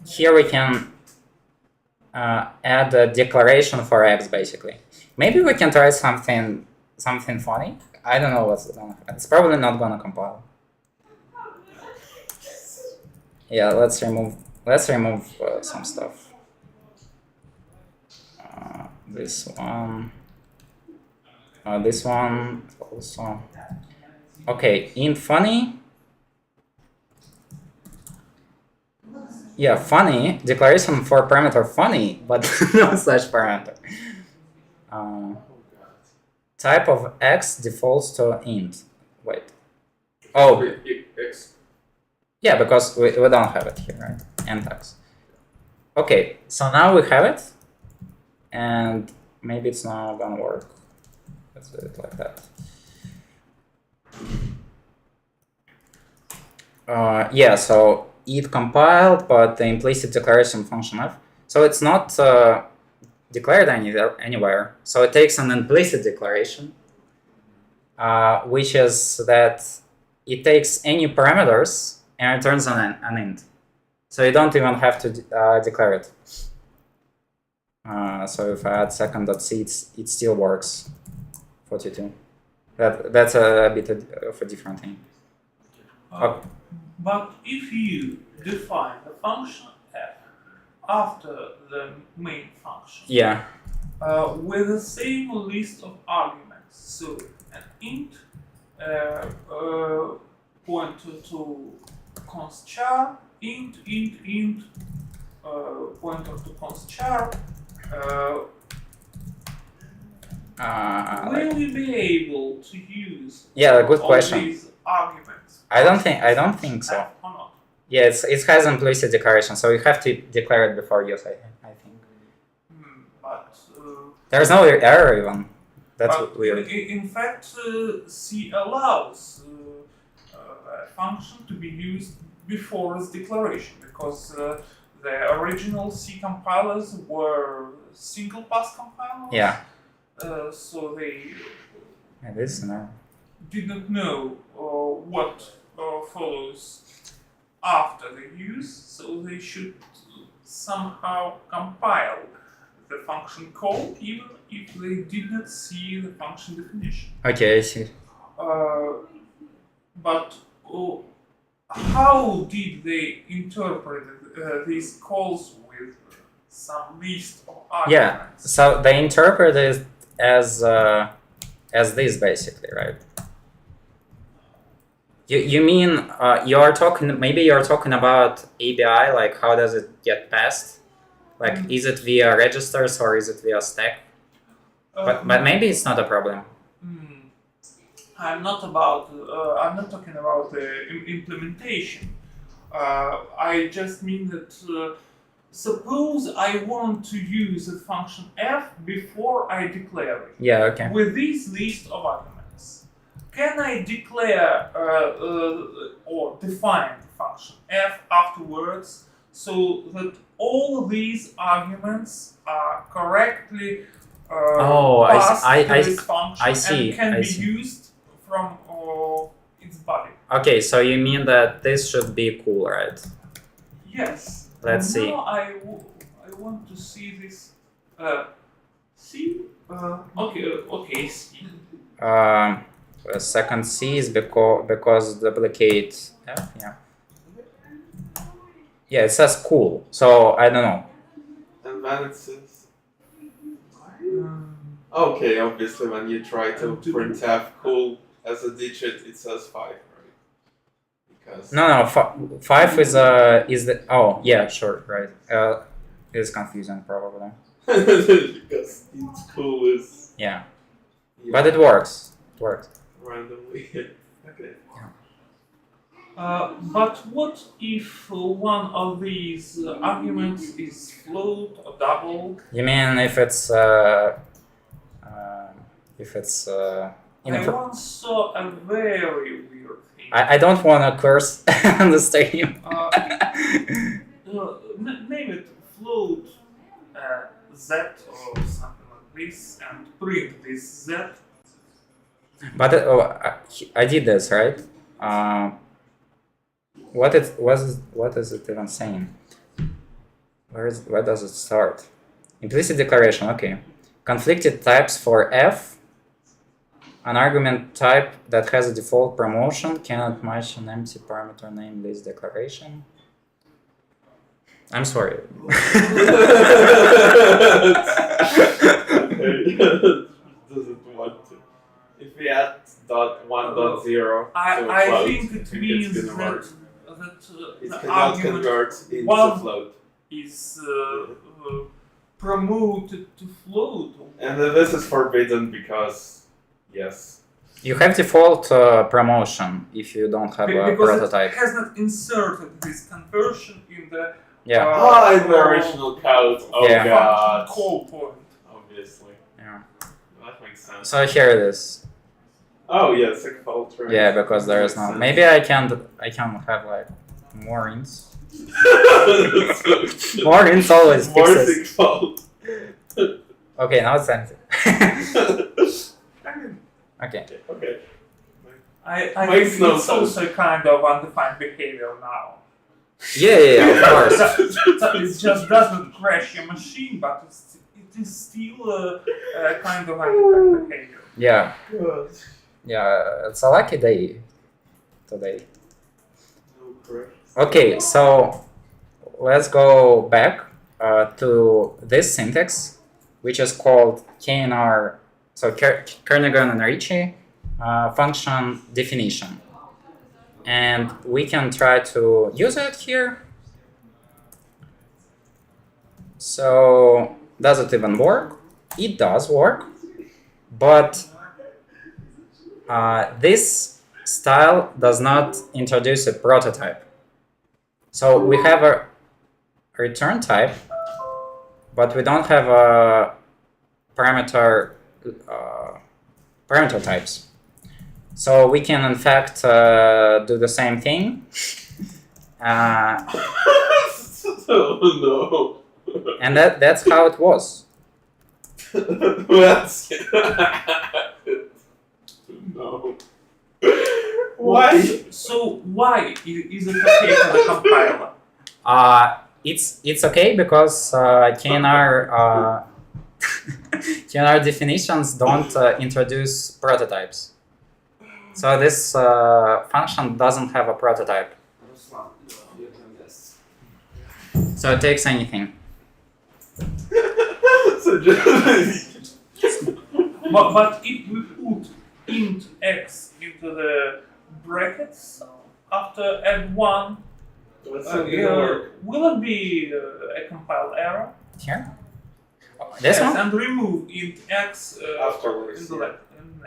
here we can add a declaration for x basically. Maybe we can try something funny. I don't know what's gonna happen. It's probably not gonna compile. Yeah, let's remove some stuff. This one also. Okay, int funny. Yeah, funny declaration for parameter funny, but no slash parameter. Type of x defaults to int. Wait. Oh. X. Yeah, because we don't have it here, right? Int x. Okay, so now we have it, and maybe it's not gonna work. Let's do it like that. Yeah, so it compiled, but the implicit declaration function f. So it's not declared anywhere. So it takes an implicit declaration, which is that it takes any parameters and returns an int. So you don't even have to declare it. So if I add second.c, it still works. 42. That's a bit of a different thing. But if you define the function f after the main function, yeah, with the same list of arguments, so an int pointer to const char, int, pointer to const char, will we be able to use good all question. these arguments? I don't think so. Or not? Yeah, it has implicit declaration, so you have to declare it before use. I think. But There's no error even. That's but weird. In fact, C allows a function to be used before its declaration because the original C compilers were single pass compilers. Yeah. So they This is an error. did not know what follows after the use, so they should somehow compile the function call even if they did not see the function definition. Okay, I see. But how did they interpret these calls with some list of arguments? Yeah, so they interpret it as this basically, right? You mean you're talking about ABI, like how does it get passed? Like is it via registers or is it via stack? But maybe it's not a problem. I'm not talking about the implementation. I just mean that suppose I want to use the function f before I declare it. Yeah, okay. With this list of arguments, can I declare or define the function f afterwards so that all these arguments are correctly passed to this function and can be used from its body? Okay, so you mean that this should be cool, right? Yes. Let's see. Now I want to see this. C. Okay. C. Second C is because duplicate F. Yeah. Yeah, it says cool. So I don't know. And then it says. Okay, obviously when you try to printf cool as a digit, it says 5, right? Because No, 5 is the yeah, sure, right. It's confusing probably. because it's cool is Yeah. But it works. It works. randomly. Okay. But what if one of these arguments is float or double? You mean if it's in I once saw a very weird thing. I don't want to curse on the stream. Name it float z or something like this and print this z. But I did this, right? What is it even saying? Where does it start? Implicit declaration. Okay. Conflicted types for f An argument type that has a default promotion cannot match an empty parameter name list declaration. I'm sorry. Doesn't want to. If we add .1.0 to I float, think it means it's gonna work. that It the cannot argument convert into one- float. is promoted to float. And then this is forbidden because, yes. You have default promotion if you don't have a Because prototype. it has not inserted this conversion in the Yeah. In the original code. Oh Yeah. god. call point. Obviously. Yeah. That makes sense. So here it is. Oh yeah, it's a fault, right? Yeah, because there is no. Maybe I can have like more ints. More ints always More fixes. sick fault. Okay, now it's empty. Okay. Okay. I Makes think no it's sense. also kind of undefined behavior now. Yeah, of course. It just doesn't crash your machine, but it is still a kind of undefined behavior. Yeah, God. yeah. It's a lucky day today. No correct. Okay, so let's go back to this syntax, which is called KNR. So Kernighan and Ricci function definition. And we can try to use it here. So does it even work? It does work, but this style does not introduce a prototype. So we have a return type, but we don't have a parameter types. So we can in fact do the same thing. Oh no. And that's how it was. That's no. Why? So why is it okay for the compiler? It's okay because KNR KNR definitions don't introduce prototypes. So this function doesn't have a prototype. So it takes anything. So just But if we put int x into the brackets after add 1, what's not gonna work? will it be a compile error? Here? This one? And remove int x Afterwards, in the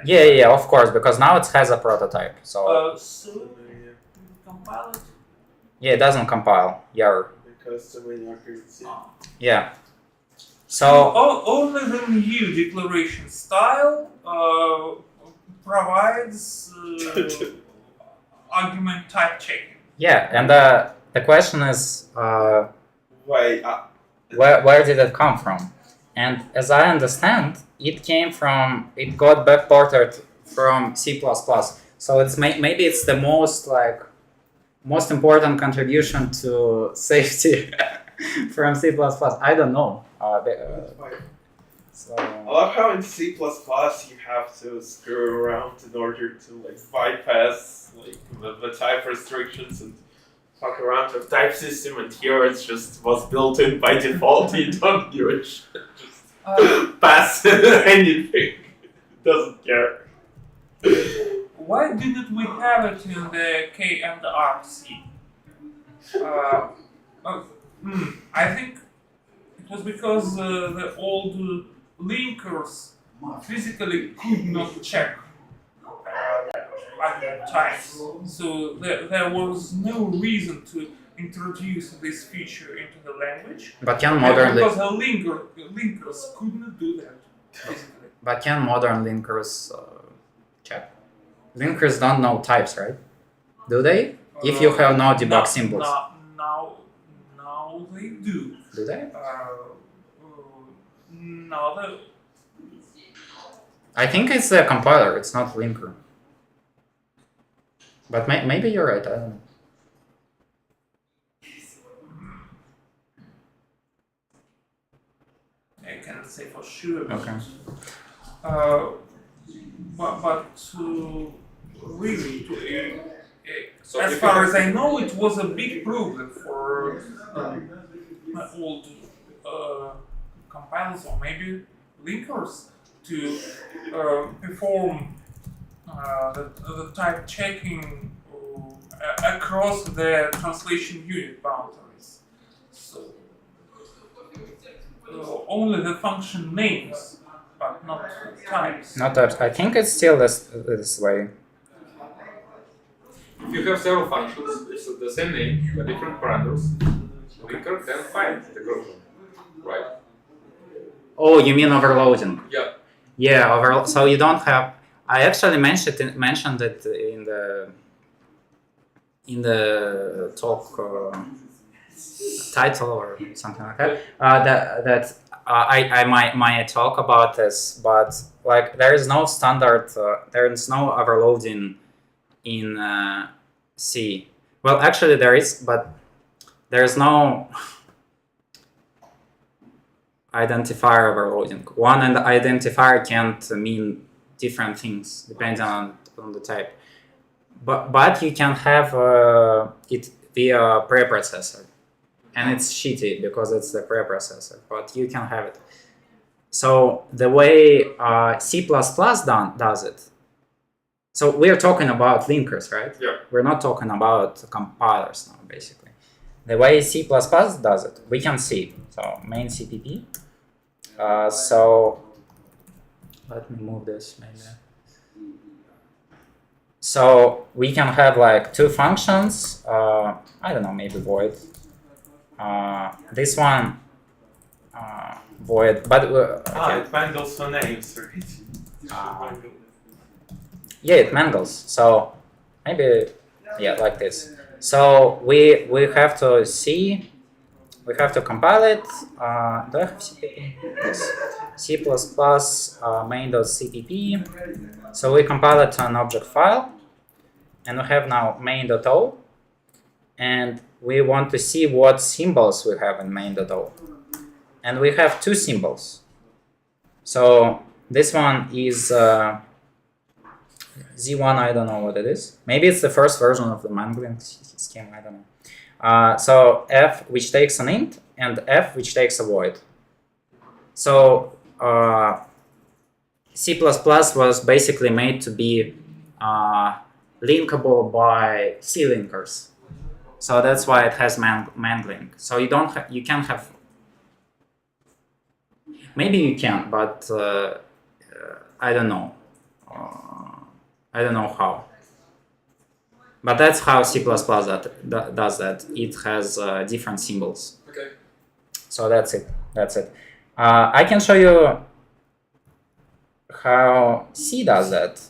yeah. left. Yeah, of course, because now it has a prototype. So So compile it. yeah, it doesn't compile. Yeah. Because too many accuracy. Yeah. So Only the new declaration style provides argument type checking. yeah, and the question is Wait, where did it come from? And as I understand, it got backported from C++. So it's maybe it's the most important contribution to safety from C++. I don't know. So I love how in C++ you have to screw around in order to bypass the type restrictions and fuck around with type system, and here it's just was built in by default. You don't do it. Just pass anything. It doesn't care. Why didn't we have it in the K and RC? I think it was because the old linkers physically could not check argument types, so there was no reason to introduce this feature into the language. but can modern because the linkers could not do that physically. but can modern linkers check? Linkers don't know types, right? Do they? If you have no debug symbols. Now they do. Do they? No, I think it's a compiler, it's not linker. But maybe you're right, I don't know. I cannot say for sure. Okay. but really, So as if far you as I know, it was a big problem for old compilers or maybe linkers to perform the type checking across the translation unit boundaries. So only the function names, but not types. Not types. I think it's still this way. If you have several functions with the same name but different parameters, linker can find the group, right? Oh, you mean overloading? Yeah. Yeah, so you don't have. I actually mentioned it in the talk title or something like that. My talk about this, but like there is no standard. There is no overloading in C. Well, actually there is, but there is no identifier overloading. One and identifier can't mean different things depending on the type. But you can have it via preprocessor, and it's shitty because it's the preprocessor. But you can have it. So the way C++ does it. So we're talking about linkers, right? Yeah. We're not talking about compilers now, basically. The way C++ does it, we can see. So main CPP. So let me move this maybe. So we can have like two functions. I don't know, maybe void. This one void, but okay. It mangles for names, right? Yeah, it mangles. So maybe yeah, like this. So we have to see. We have to compile it. Do I have CPP? Yes. C++ main.cpp. So we compile it to an object file. And we have now main.o. And we want to see what symbols we have in main.o. And we have two symbols. So this one is Z1, I don't know what it is. Maybe it's the first version of the mangling scheme, I don't know. So f, which takes an int, and f, which takes a void. So C++ was basically made to be linkable by C linkers. So that's why it has mangling. So you can't have. Maybe you can, but I don't know. I don't know how. But that's how C++ does that. It has different symbols. Okay. So that's it. I can show you how C does that,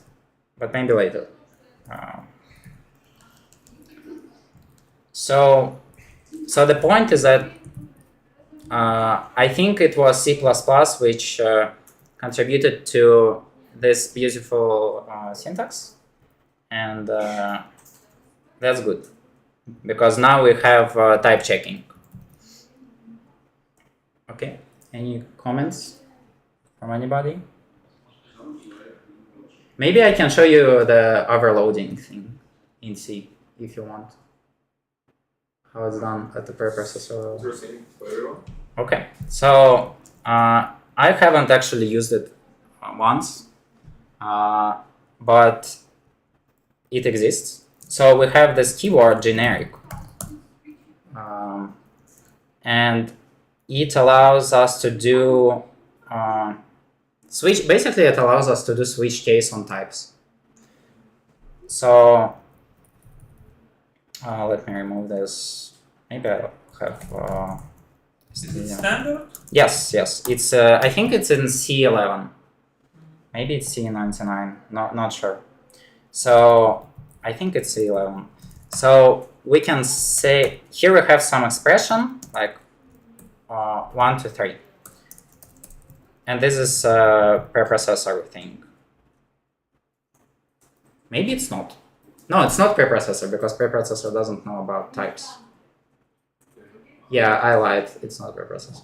but maybe later. So the point is that I think it was C++ which contributed to this beautiful syntax, and that's good because now we have type checking. Okay, any comments from anybody? Maybe I can show you the overloading thing in C if you want. How it's done at the preprocessor. Interesting for everyone. Okay, so I haven't actually used it once, but it exists. So we have this keyword generic, and it allows us to do switch. Basically, it allows us to do switch case on types. So let me remove this. Maybe I'll have. Is it standard? Yes. It's. I think it's in C11. Maybe it's C99. Not sure. So I think it's C11. So we can say here we have some expression like 1, 2, 3, and this is preprocessor thing. Maybe it's not. No, it's not preprocessor because preprocessor doesn't know about types. Yeah, I lied. It's not preprocessor.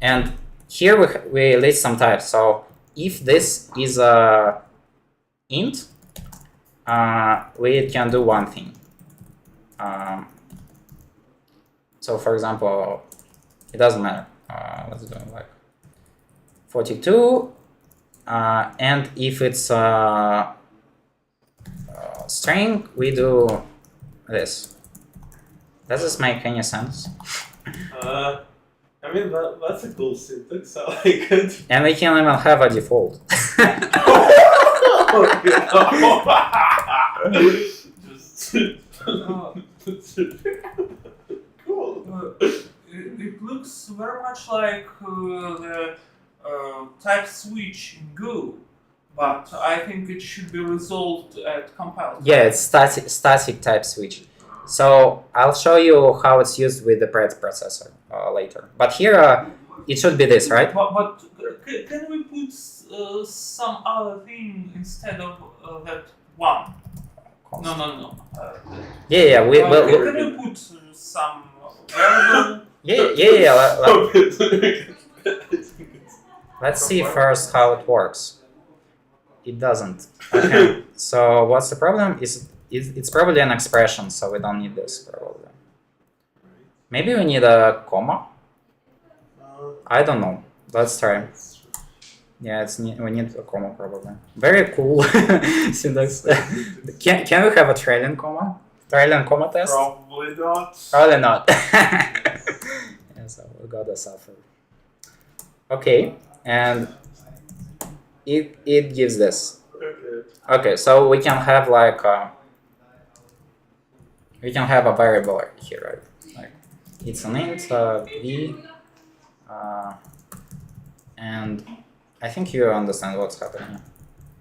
And here we list some types. So if this is a int, we can do one thing. So for example, it doesn't matter. Let's do like 42, and if it's a string, we do this. Does this make any sense? I mean, that's a cool syntax. I like it. And we can even have a default. Cool. It looks very much like the type switch in Go, but I think it should be resolved at compile time. Yeah, it's static type switch. So I'll show you how it's used with the preprocessor later. But here it should be this, right? But can we put some other thing instead of that one? No. Yeah. We will. Can we put some variable? Yeah. Let's see first how it works. It doesn't. Okay. So what's the problem? It's probably an expression, so we don't need this probably. Maybe we need a comma. I don't know. Let's try. Yeah, we need a comma probably. Very cool syntax. Can we have a trailing comma? Trailing comma test? Probably not. Probably not. Yeah, so we gotta suffer. Okay, and it gives this. Okay, so we can have like we can have a variable here, right? Like it's an int v, and I think you understand what's happening,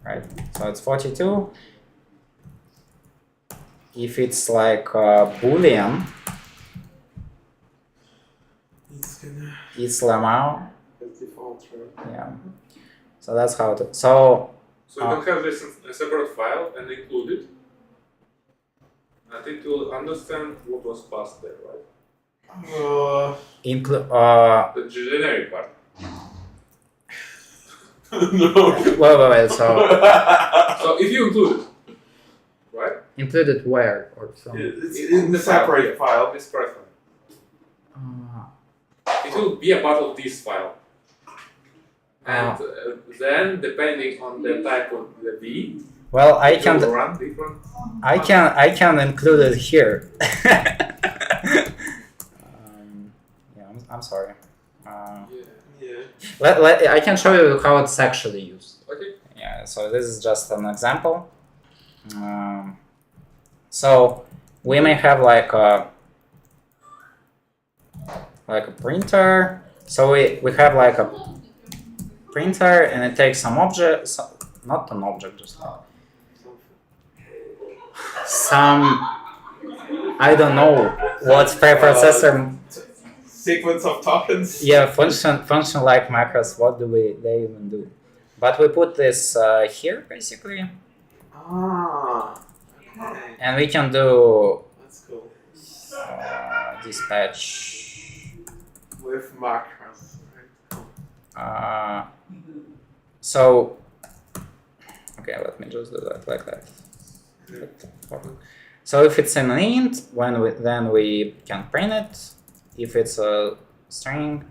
right? So it's 42. If it's like a boolean, it's lemao. It's default, right? Yeah. So that's how it. So So you can have this in a separate file and include it, and it will understand what was passed there, right? include. The generic part. No. Wait. So So if you include it, right? included where or something. It's in the separate file. This separate file. It will be a part of this file. And then, depending on the type of the V, Well, I it can. will run different. I can include it here. Yeah, I'm sorry. Yeah. I can show you how it's actually used. Okay. Yeah, so this is just an example. So we may have like a printer. So we have like a printer, and it takes some object, not an object, just some, I don't know what's preprocessor. Sequence of tokens. Yeah, function like macros. What do they even do? But we put this here basically, Okay. and we can do That's cool. dispatch. With macros, right? So okay, let me just do that like that. So if it's an int, then we can print it. If it's a string,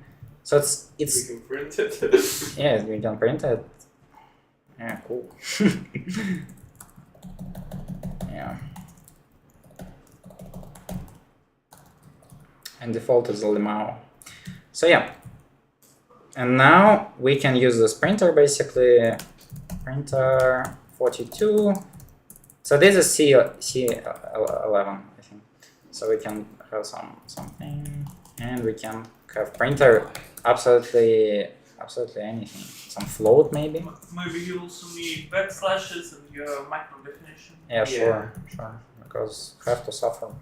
so it's We can print it. yeah, we can print it. Yeah, cool. Yeah. And default is lemao. So yeah. And now we can use this printer basically. Printer 42. So this is C11, I think. So we can have something, and we can have printer absolutely anything. Some float maybe. Maybe you also need backslashes and your micro definition. Yeah, sure. Because have to suffer.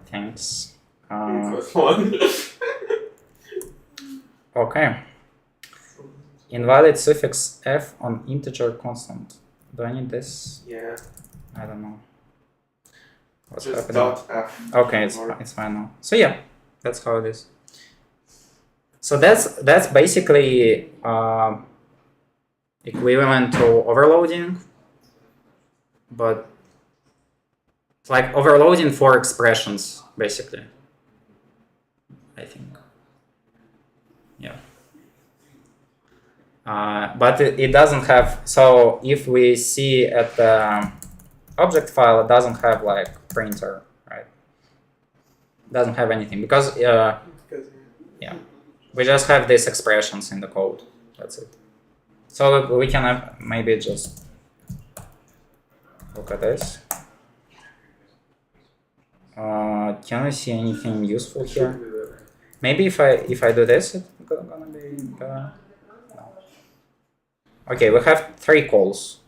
Thanks. First one. Okay. Invalid suffix f on integer constant. Do I need this? Yeah. I don't know. What's Just happening? .f. Okay, it's fine now. So yeah, that's how it is. So that's basically equivalent to overloading, but it's like overloading for expressions, basically. I think. Yeah. But it doesn't have, so if we see at the object file, it doesn't have like printer, right? It doesn't have anything because, yeah, we just have these expressions in the code. That's it. So we can have maybe just look at this. Can we see anything useful here? Maybe if I do this, it's gonna be no. Okay, we have 3 calls.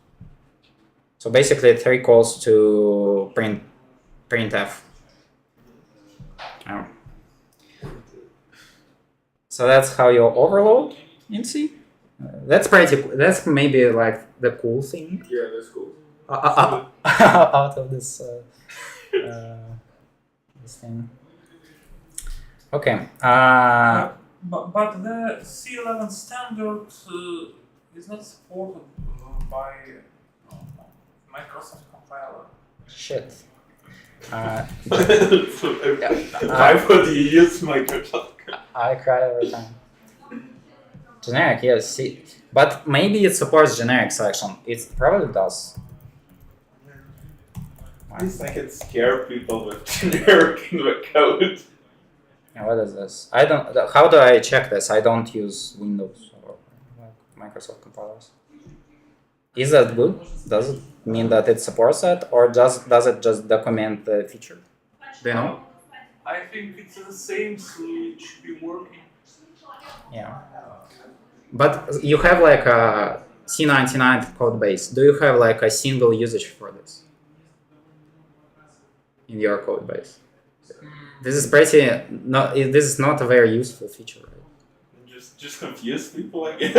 So basically 3 calls to printf. Oh. So that's how you overload in C. That's maybe like the cool thing. Yeah, that's cool. Out of this this thing. Okay. But the C11 standard is not supported by Microsoft compiler. Shit. Why would you use Microsoft? I cry every time. Generic, yes. See, but maybe it supports generic selection. It probably does. At least I can scare people with generic in the code. Yeah, what is this? I don't. How do I check this? I don't use Windows or Microsoft compilers. Is that good? Does it mean that it supports that, or does it just document the feature? Do you know? I think it's the same, so it should be working. Yeah. But you have like a C99 code base. Do you have like a single usage for this in your code base? This is pretty. This is not a very useful feature, right? Just confuse people, I guess.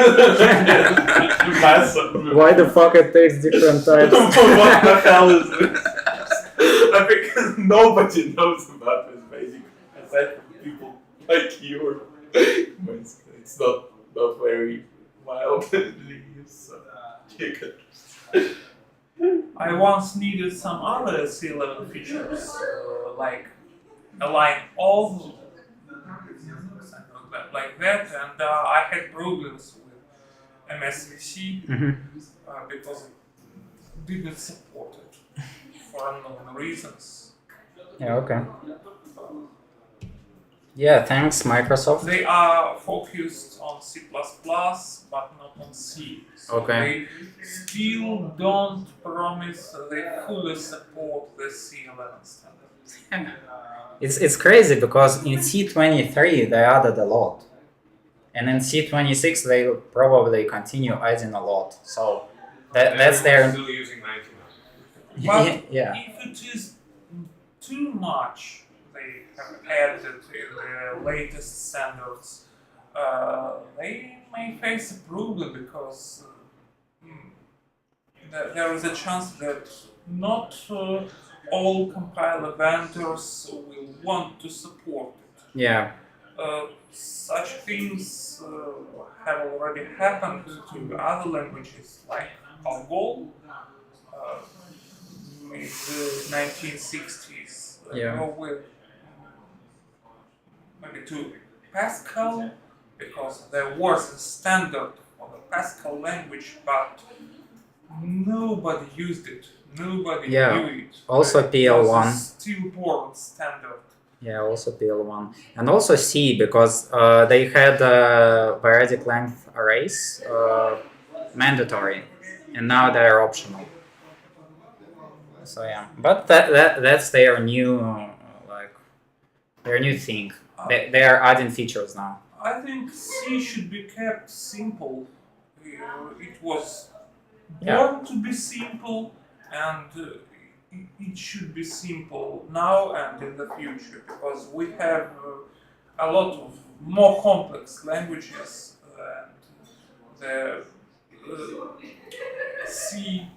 Why the fuck it takes different types? What the hell is this? I think nobody knows about this, basically. Aside from people like you. It's not very mildly used, so you can. I once needed some other C11 features, like align all like that, and I had problems with MSVC because it didn't support it for unknown reasons. Yeah, okay. Yeah, thanks, Microsoft. They are focused on C++, but not on C. So Okay. they still don't promise they fully support the C11 standard. It's crazy because in C23 they added a lot, and in C26 they will probably continue adding a lot. So that's their. Still using 99. But Yeah. if it is too much, they have added in the latest standards, they may face a problem because there is a chance that not all compiler vendors will want to support it. Yeah. Such things have already happened to other languages like Algol in the 1960s. Yeah. With maybe to Pascal, because there was a standard for the Pascal language, but nobody used it. Nobody knew it. Also PL1. It was a stillborn standard. Yeah, also PL1. And also C, because they had periodic length arrays mandatory, and now they're optional. So yeah, but that's their new their new thing. They are adding features now. I think C should be kept simple. It was born to be simple, and it should be simple now and in the future, because we have a lot of more complex languages, and the C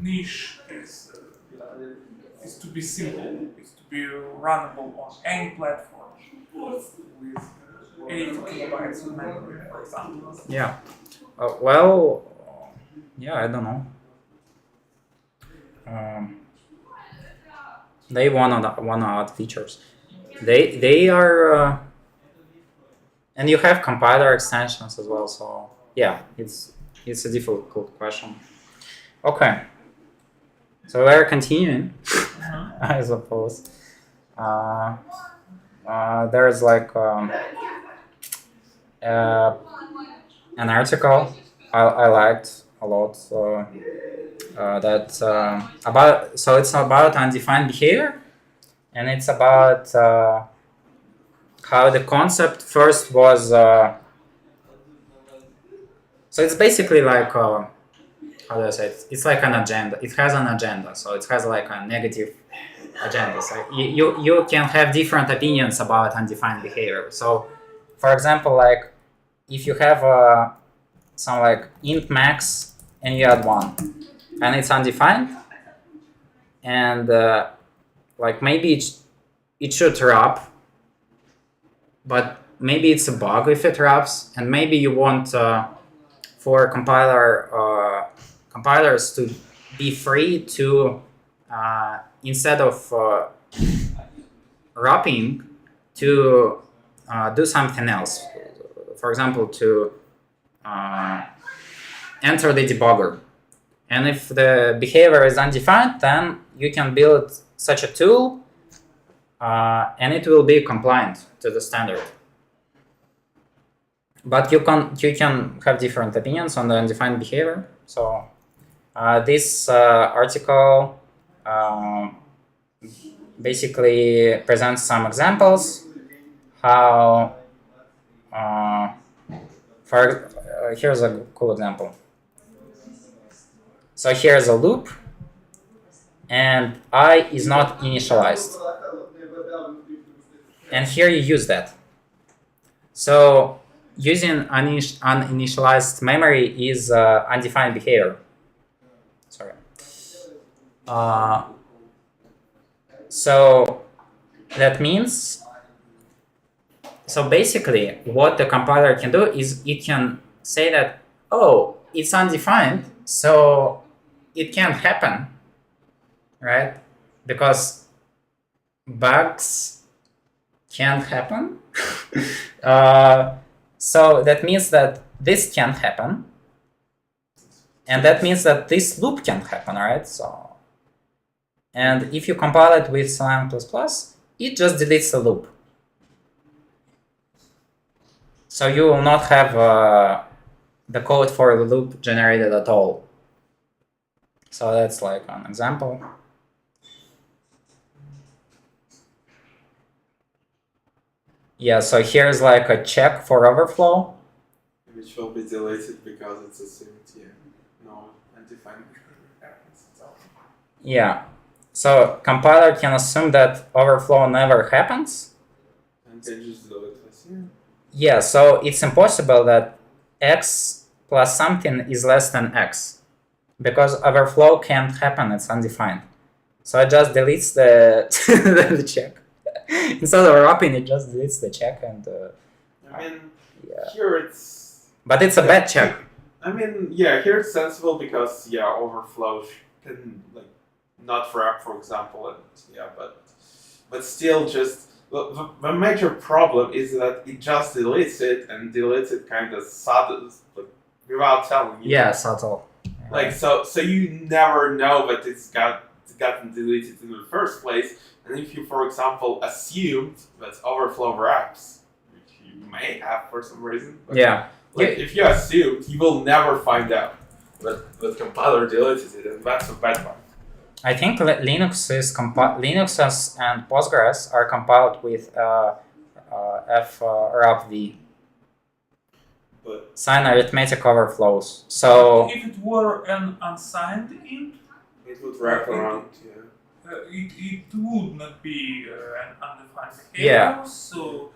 niche is to be simple, is to be runnable on any platform with 8 kilobytes of memory, for example. Yeah. Well, yeah, I don't know. They wanna add features. They are, and you have compiler extensions as well. So yeah, it's a difficult question. Okay. So we're continuing, I suppose. There's like an article I liked a lot. It's about undefined behavior, and it's about how the concept first was. So it's basically like how do I say it? It's like an agenda. It has an agenda, so it has like a negative agenda. So you can have different opinions about undefined behavior. So, for example, like if you have some like int max and you add 1, and it's undefined, and like maybe it should wrap, but maybe it's a bug if it wraps, and maybe you want for compilers to be free to instead of wrapping to do something else. For example, to enter the debugger. And if the behavior is undefined, then you can build such a tool and it will be compliant to the standard. But you can have different opinions on the undefined behavior. So this article basically presents some examples how here's a cool example. So here's a loop and I is not initialized, and here you use that. So using uninitialized memory is undefined behavior. Sorry. So that means, so basically what the compiler can do is it can say that, oh, it's undefined, so it can't happen, right? Because bugs can't happen. So that means that this can't happen. And that means that this loop can't happen, right? So, and if you compile it with Selenium++, it just deletes the loop. So you will not have the code for the loop generated at all. So that's like an example. Yeah, so here's like a check for overflow. Which will be deleted because it's assumed, yeah, no undefined happens. Yeah, so compiler can assume that overflow never happens. And can just delete this, yeah. Yeah, so it's impossible that x plus something is less than x, because overflow can't happen, it's undefined. So it just deletes the check. Instead of wrapping, it just deletes the check and... I mean, yeah. Here it's... But it's a bad check. I mean, yeah, here it's sensible because, yeah, overflow can, like, not wrap, for example, and, yeah, but still just... The major problem is that it just deletes it and deletes it kind of subtle, like, without telling you. Yeah, subtle. Like, so you never know that it's gotten deleted in the first place. And if you, for example, assumed that overflow wraps, which you may have for some reason, but yeah. Like, if you assumed, you will never find out that the compiler deleted it, and that's a bad one. I think Linux and Postgres are compiled with frapv, But sign arithmetic overflows. So if it were an unsigned int, it would wrap around, yeah. it would not be an undefined behavior, Yeah. so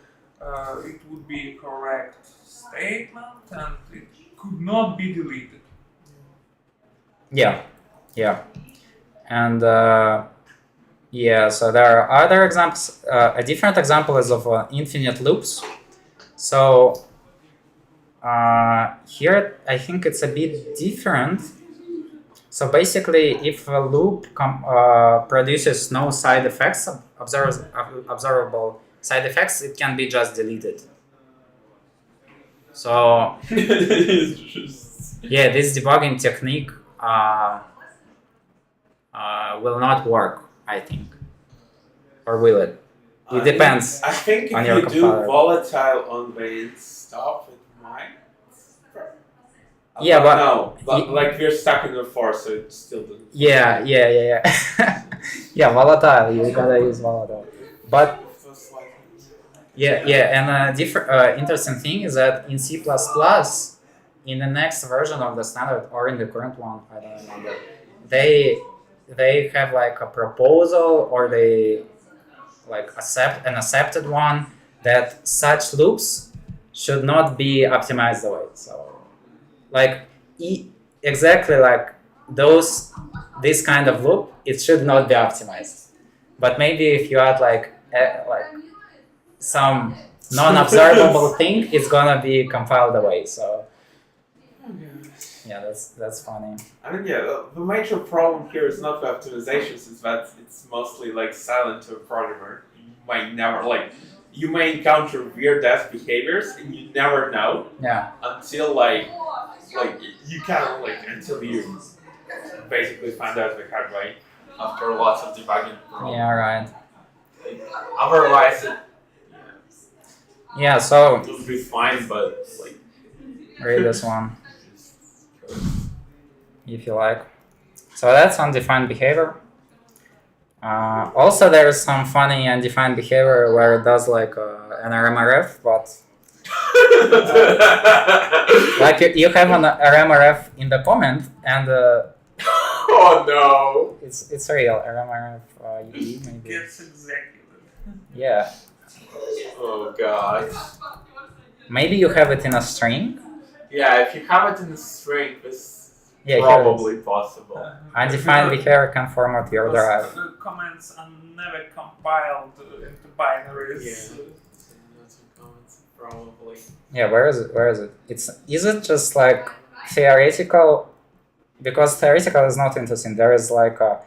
it would be a correct statement and it could not be deleted. yeah. And yeah, so there are other examples. A different example is of infinite loops. So here I think it's a bit different. So basically, if a loop produces no side effects, observable side effects, it can be just deleted. So yeah, this debugging technique will not work, I think. Or will it? It depends. I think on if your you do compiler. volatile on main stuff, it might. Yeah, but no, but like we're stuck in the force, so it still doesn't. yeah. Yeah, volatile. You gotta use volatile. But yeah, and different interesting thing is that in C++, in the next version of the standard or in the current one, I don't remember, they have like a proposal or they like accepted one that such loops should not be optimized away. So like exactly like this kind of loop, it should not be optimized. But maybe if you add like some non-observable thing, it's gonna be compiled away. So yeah, that's funny. I mean, yeah, the major problem here is not the optimizations, is that it's mostly like silent to a programmer. You may encounter weird ass behaviors and you never know. Yeah. Until until you basically find out the hard way after lots of debugging. Yeah, right. Otherwise, Yeah, so it would be fine, but like. read this one if you like. So that's undefined behavior. Also, there's some funny undefined behavior where it does like an RMRF, but like you have an RMRF in the comment, and oh no! it's real RMRF UD maybe. Gets executed. Yeah. Oh god. Maybe you have it in a string. Yeah, if you have it in a string, it's Yeah, probably possible. Undefined behavior can format your drive. The comments are never compiled into binaries. Yeah. Probably. Yeah, where is it? Is it just like theoretical? Because theoretical is not interesting. There is like a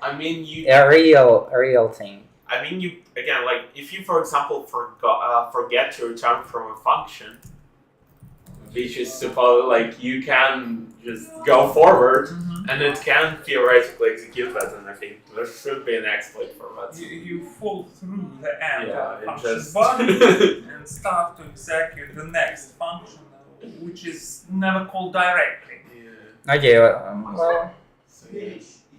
real thing. I mean, you again, like if you, for example, forget to return from a function, which is supposed like you can just go forward, and it can theoretically execute that. And I think there should be an exploit for that. You fall through the end Yeah, of the it function just- body and start to execute the next function, which is never called directly. Yeah. Okay, well, So, yeah.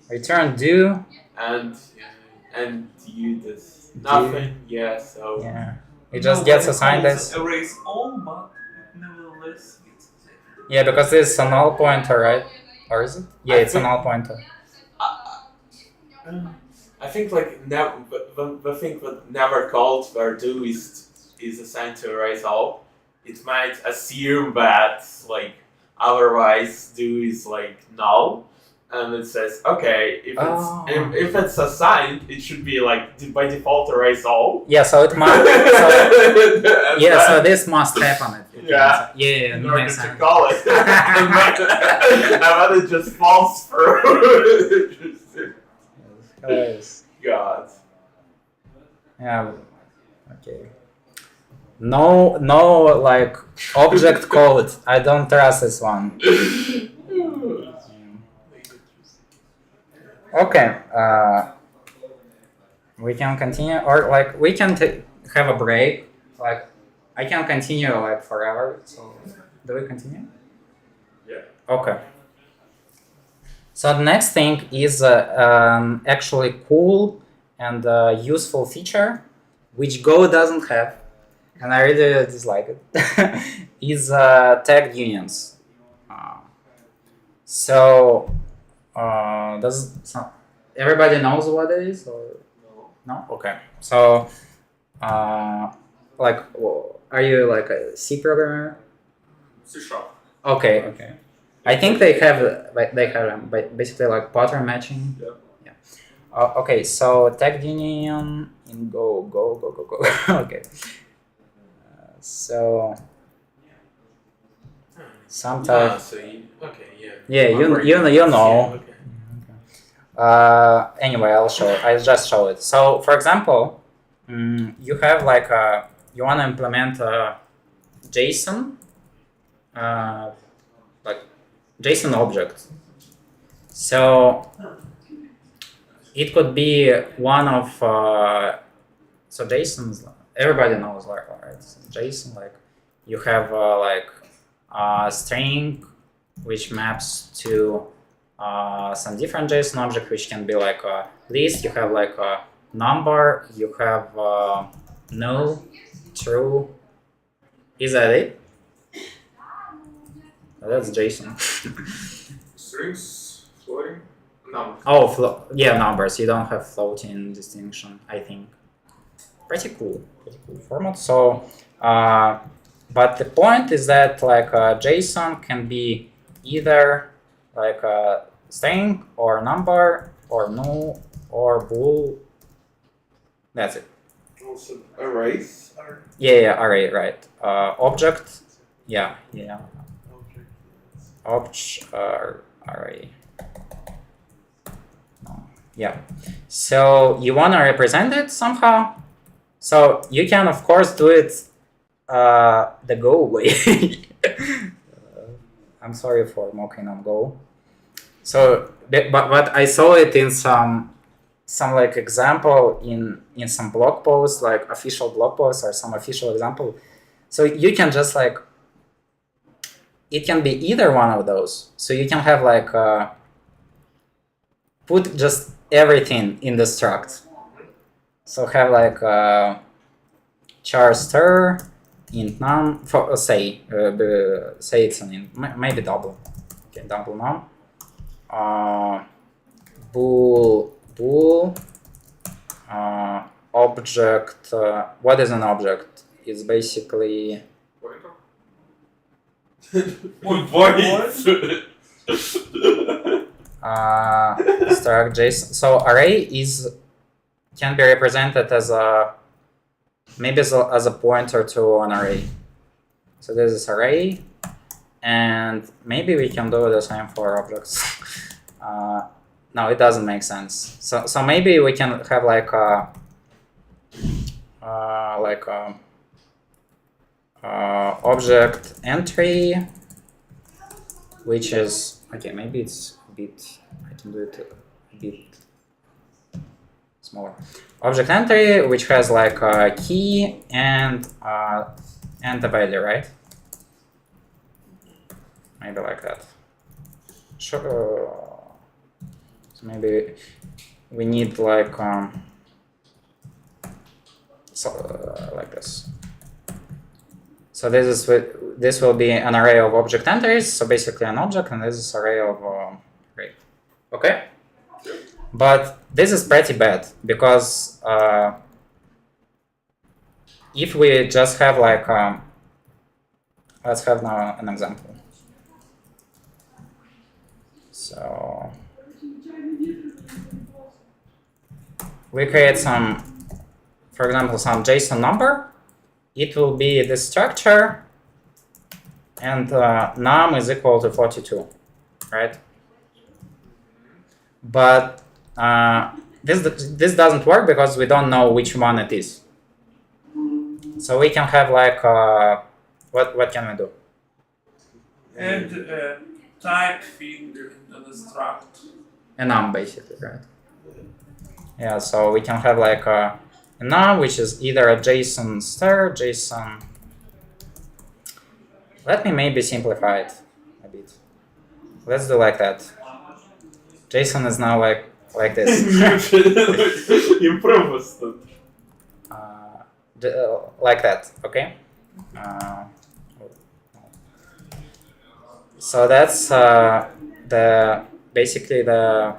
return do. And you this nothing. Yeah. So. Yeah, it just gets assigned as. Erase all, but nevertheless gets executed. Yeah, because this is a null pointer, right? Or is it? Yeah, it's a null pointer. I think like the thing that never called where do is assigned to erase all. It might assume that like otherwise do is like null, and it says okay if it's assigned it should be like by default erase all. Yeah, so it must. So this must happen. Yeah. Yeah, In order makes to sense. call it, and then it just falls through. Hilarious. God. Yeah. Okay. No, like object code. I don't trust this one. Okay. We can continue, or like we can have a break. Like I can continue like forever. So do we continue? Yeah. Okay. So the next thing is actually cool and useful feature, which Go doesn't have, and I really dislike it, is tagged unions. Everybody knows what it is, or no? Okay. So, like, are you like a C programmer? C#. Okay. I think they have basically like pattern matching. Yeah. Okay, so tagged union in Go. Okay. So some type. So you, okay, yeah. Yeah, you know. Yeah, okay. Anyway, I'll just show it. So, for example, you have like you want to implement a JSON, like JSON object. So it could be one of so JSON's. Everybody knows like right? JSON, like you have like a string which maps to some different JSON object, which can be like a list. You have like a number. You have null, true. Is that it? That's JSON. Strings, floating, numbers. Oh, yeah, numbers. You don't have floating distinction, I think. Pretty cool format. So, but the point is that like JSON can be either like a string or number or null or bool. That's it. Also arrays. Yeah, array, right. Object. Yeah. Array. No. Yeah. So you want to represent it somehow. So you can, of course, do it the Go way. I'm sorry for mocking on Go. So, but I saw it in some like example in some blog posts, like official blog posts or some official example. So you can just like, it can be either one of those. So you can have like put just everything in the struct. So have like char stir int num for say it's an int, maybe double. Okay, double num. Bool object. What is an object? It's basically struct JSON. So array can be represented as a maybe as a pointer to an array. So this is array, and maybe we can do the same for objects. No, it doesn't make sense. So maybe we can have like a object entry, which is okay. Maybe it's a bit. I can do it a bit smaller. Object entry, which has like a key and the value, right? Maybe like that. Sure. So maybe we need like like this. So this will be an array of object entries. So basically an object, and this is array of array. Okay. But this is pretty bad because if we just have like let's have now an example. So we create some, for example, some JSON number. It will be the structure, and num is equal to 42, right? But this doesn't work because we don't know which one it is. So we can have like what can we do? And type field in the struct. Enum basically, right? Yeah, so we can have like a enum, which is either a JSON star, JSON. Let me maybe simplify it a bit. Let's do like that. JSON is now like this. Improve us. Like that, okay? So that's basically the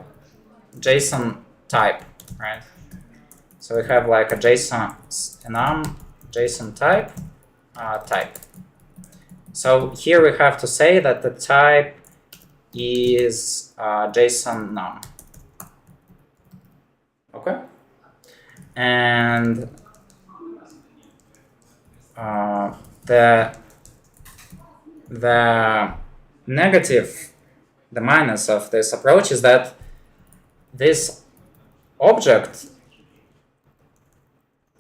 JSON type, right? So we have like a JSON enum, JSON type, type. So here we have to say that the type is JSON num. Okay, and the negative, the minus of this approach is that this object,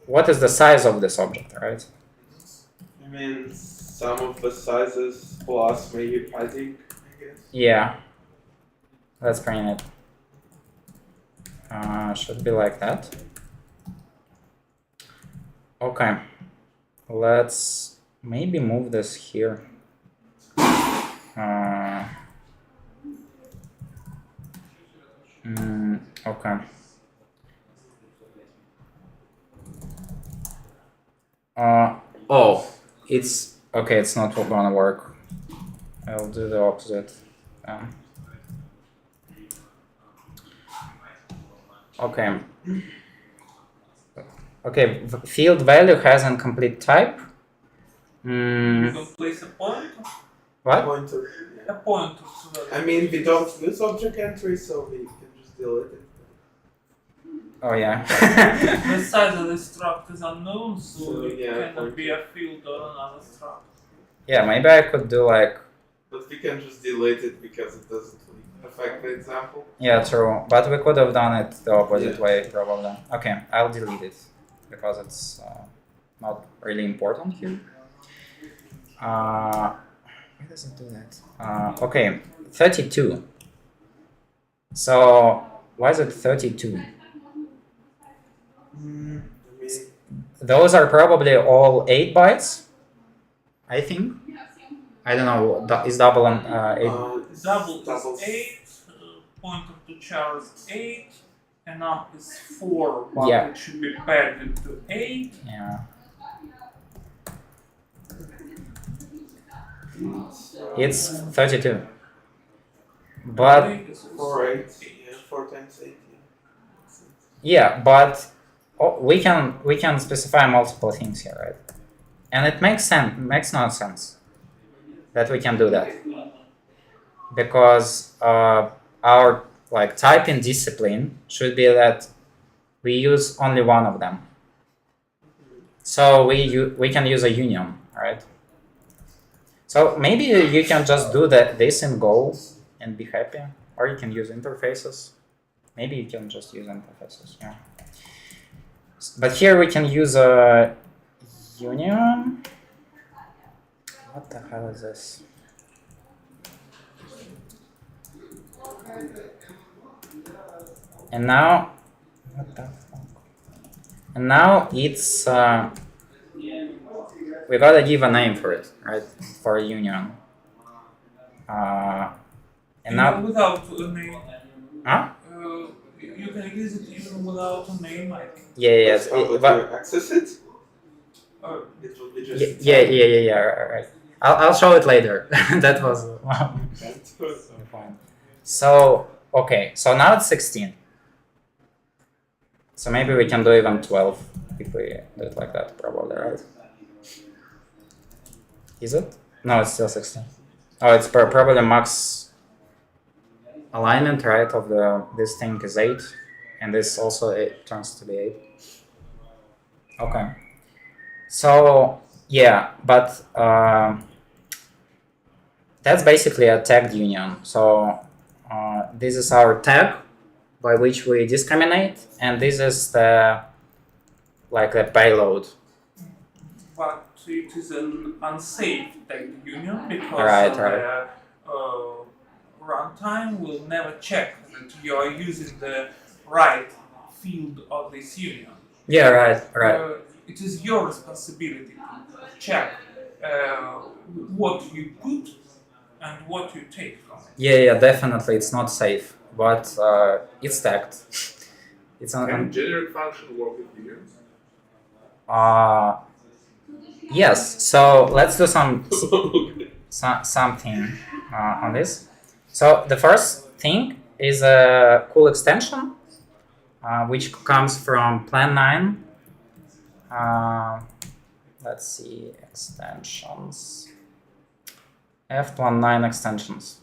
what is the size of this object, right? I mean, sum of the sizes plus maybe padding, I guess. Yeah, let's print it. Should be like that. Okay, let's maybe move this here. Okay. Oh, it's okay. It's not gonna work. I'll do the opposite. Okay. Okay. Field value has incomplete type. You don't place a pointer? What? Pointer. A pointer to the I mean, we don't use object entry, so we can just delete it. Oh yeah. The size of the struct is unknown, so it yeah, cannot be a field or another struct. Yeah, maybe I could do like. But we can just delete it because it doesn't affect the example. Yeah, true. But we could have done it the opposite Yeah. way, probably. Okay, I'll delete it because it's not really important here. Why does it do that? Okay, 32. So why is it 32? Those are probably all 8 bytes, I think. I don't know. Is double and 8? Double is 8, pointer to char is 8, and up is 4, but Yeah. it should be padded to 8. Yeah. It's 32. But 8 is 4, 8, yeah, 4 times 8, yeah. yeah, but we can specify multiple things here, right? And it makes no sense that we can do that because our like typing discipline should be that we use only one of them. So we can use a union, right? So maybe you can just do this in Go and be happy, or you can use interfaces. Maybe you can just use interfaces, yeah. But here we can use a union. What the hell is this? And now, what the fuck? And now it's we gotta give a name for it, right? For a union. And now without a name. Huh? You can use it even without a name, I think. Yeah. How would you access it? It would be just Yeah. Right. I'll show it later. That was fine. So okay, so now it's 16. So maybe we can do even 12 if we do it like that, probably, right? Is it? No, it's still 16. Oh, it's probably max alignment, right? Of this thing is 8, and this also 8 turns to be 8. Okay. So yeah, but that's basically a tagged union. So this is our tag by which we discriminate, and this is the payload. But it is an unsafe tagged union because Right. the runtime will never check that you are using the right field of this union. Yeah, right. It is your responsibility to check what you put and what you take from it. Yeah, definitely. It's not safe, but it's tagged. It's Can generic function work with unions? Yes. So let's do something on this. So the first thing is a cool extension, which comes from Plan 9. Let's see, extensions. Plan 9 extensions.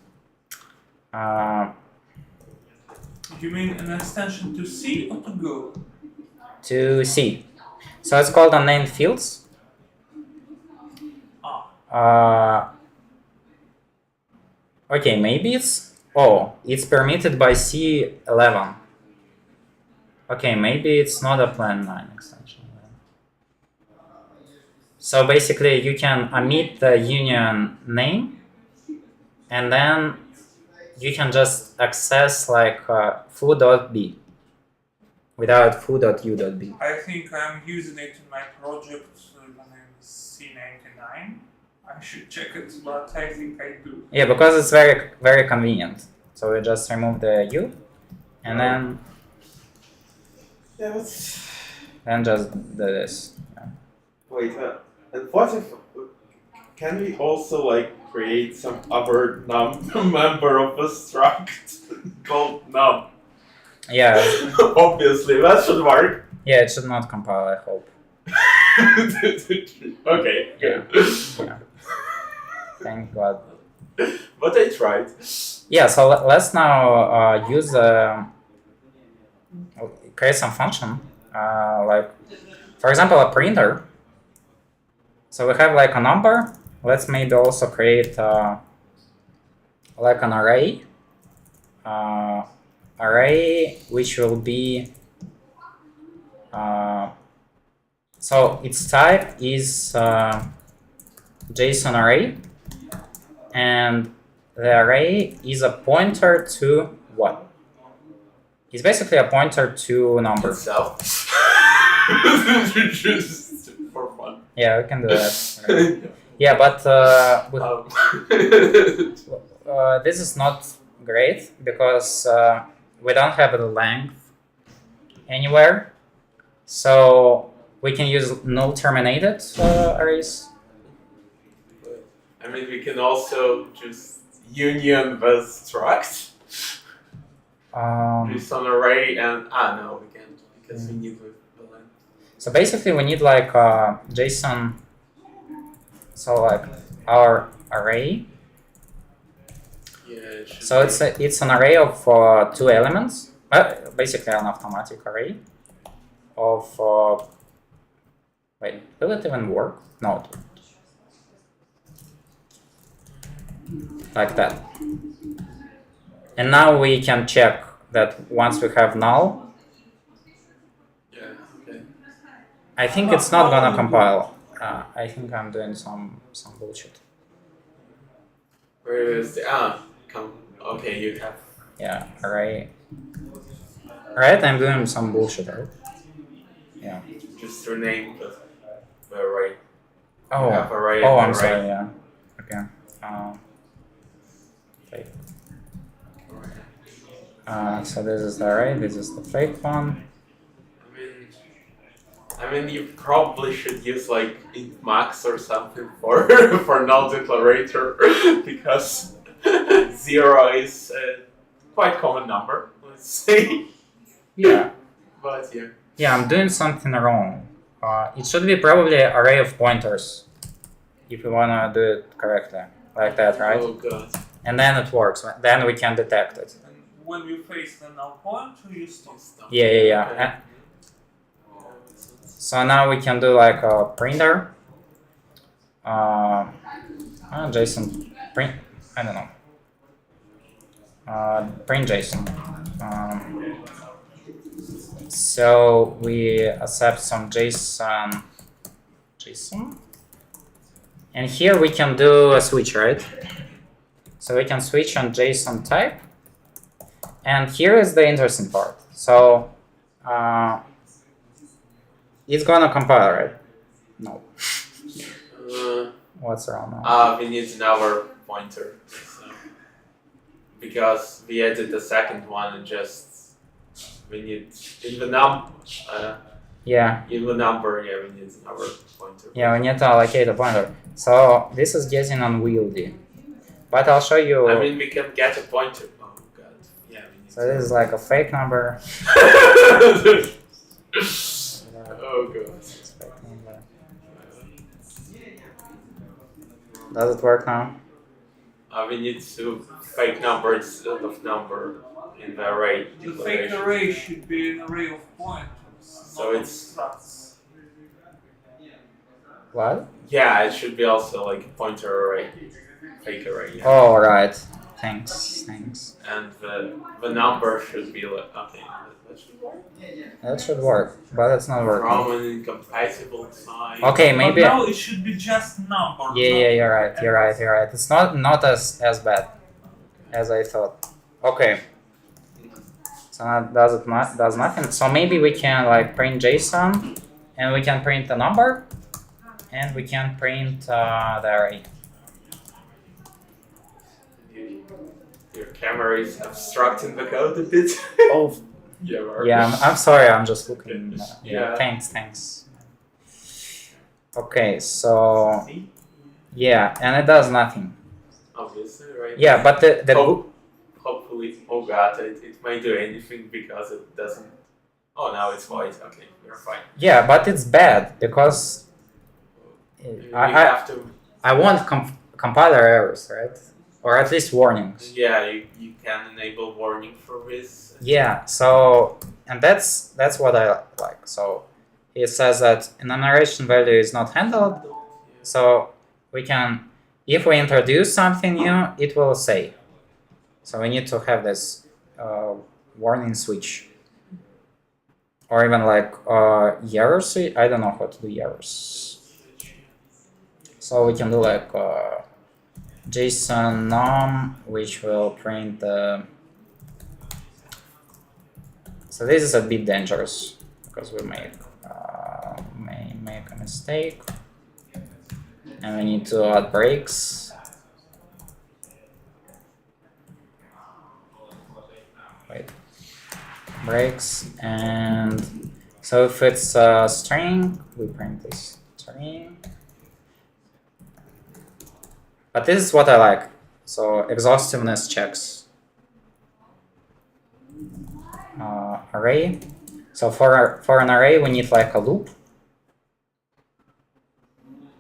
You mean an extension to C or to Go? To C. So it's called unnamed fields. Okay, maybe it's permitted by C11. Okay, maybe it's not a plan 9 extension. So basically you can omit the union name and then you can just access like foo.b without foo.u.b. I think I'm using it in my project. The name is C99. I should check it, but I think I do. Yeah, because it's very, very convenient. So we just remove the u and then Yeah, but just do this. Yeah. wait, and what if can we also like create some other member of a struct called num? Yeah, Obviously, that should work. yeah, it should not compile, I hope. Okay, good. Yeah. Thank God. But I tried. Yeah, so let's now use create some function, like for example a printer. So we have like a number. Let's maybe also create like an array, which will be so its type is JSON array, and the array is a pointer to what? It's basically a pointer to numbers. Itself. Just for fun. Yeah, we can do that. Right. Yeah, but this is not great because we don't have the length anywhere. So we can use null terminated arrays. I mean, we can also just union the struct. Just an array and no, we can't because we need the length. So basically, we need like JSON. So like our array. Yeah. So it's an array of 2 elements. Basically, an automatic array of. Wait, will it even work? No, it won't. Like that. And now we can check that once we have null. Yeah. Okay. I think it's not gonna compile. I think I'm doing some bullshit. Where is the okay, you have. Yeah, array. Right, I'm doing some bullshit, right? Yeah. Just rename the array. Oh. You have array. Oh, and I'm array. sorry. Yeah. Okay. Fake. So this is the array. This is the fake one. I mean, you probably should use like int max or something for null declarator because 0 is a quite common number. Let's say. Yeah. But yeah. Yeah, I'm doing something wrong. It should be probably an array of pointers if you wanna do it correctly, like that, right? Oh god. And then it works. Then we can detect it. And when you face the null pointer, you stop. Yeah. Okay. So now we can do like a printer. JSON print. I don't know. Print JSON. So we accept some JSON, and here we can do a switch, right? So we can switch on JSON type, and here is the interesting part. So it's gonna compile, right? No. What's wrong now? We need another pointer. So. Because we added the second one and just we need in the Yeah. in the number, yeah, we need another pointer. Yeah, we need to allocate a pointer. So this is getting unwieldy. But I'll show you. I mean, we can get a pointer. Oh god. Yeah, we need So this is like a fake number. Oh god. Does it work now? Uh, We need to fake number instead of number in the array. The fake declaration. array should be an array of pointers, So not it's- of structs. What? Yeah, it should be also like a pointer array. Fake array. Yeah. Oh, right. Thanks. And the number should be like, okay, that should work. That should work, but it's not working. From an incompatible sign. Okay, maybe. But now it should be just number. Yeah, you're right. It's not as bad as I thought. Okay. So that does nothing. So maybe we can like print JSON, and we can print the number, and we can print the array. Your camera is obstructing the code a bit. Oh. Yeah, Yeah, I'm sorry. I'm just looking. Yeah. Thanks. Okay, so yeah, and it does nothing. Obviously, right? Yeah, but the hopefully, oh god, it may do anything because it doesn't. Oh, now it's white. Okay, we're fine. yeah, but it's bad because You have to. I want compiler errors, right? Or at least warnings. Yeah, you can enable warning for this. Yeah, so and that's what I like. So it says that an narration value is not handled. So we can, if we introduce something new, it will say. So we need to have this warning switch. Or even like error switch. I don't know how to do errors. So we can do like JSON num, which will print the. So this is a bit dangerous because we may make a mistake, and we need to add breaks. Wait, breaks, and so if it's a string, we print this string. But this is what I like. So exhaustiveness checks. Array. So for an array, we need like a loop.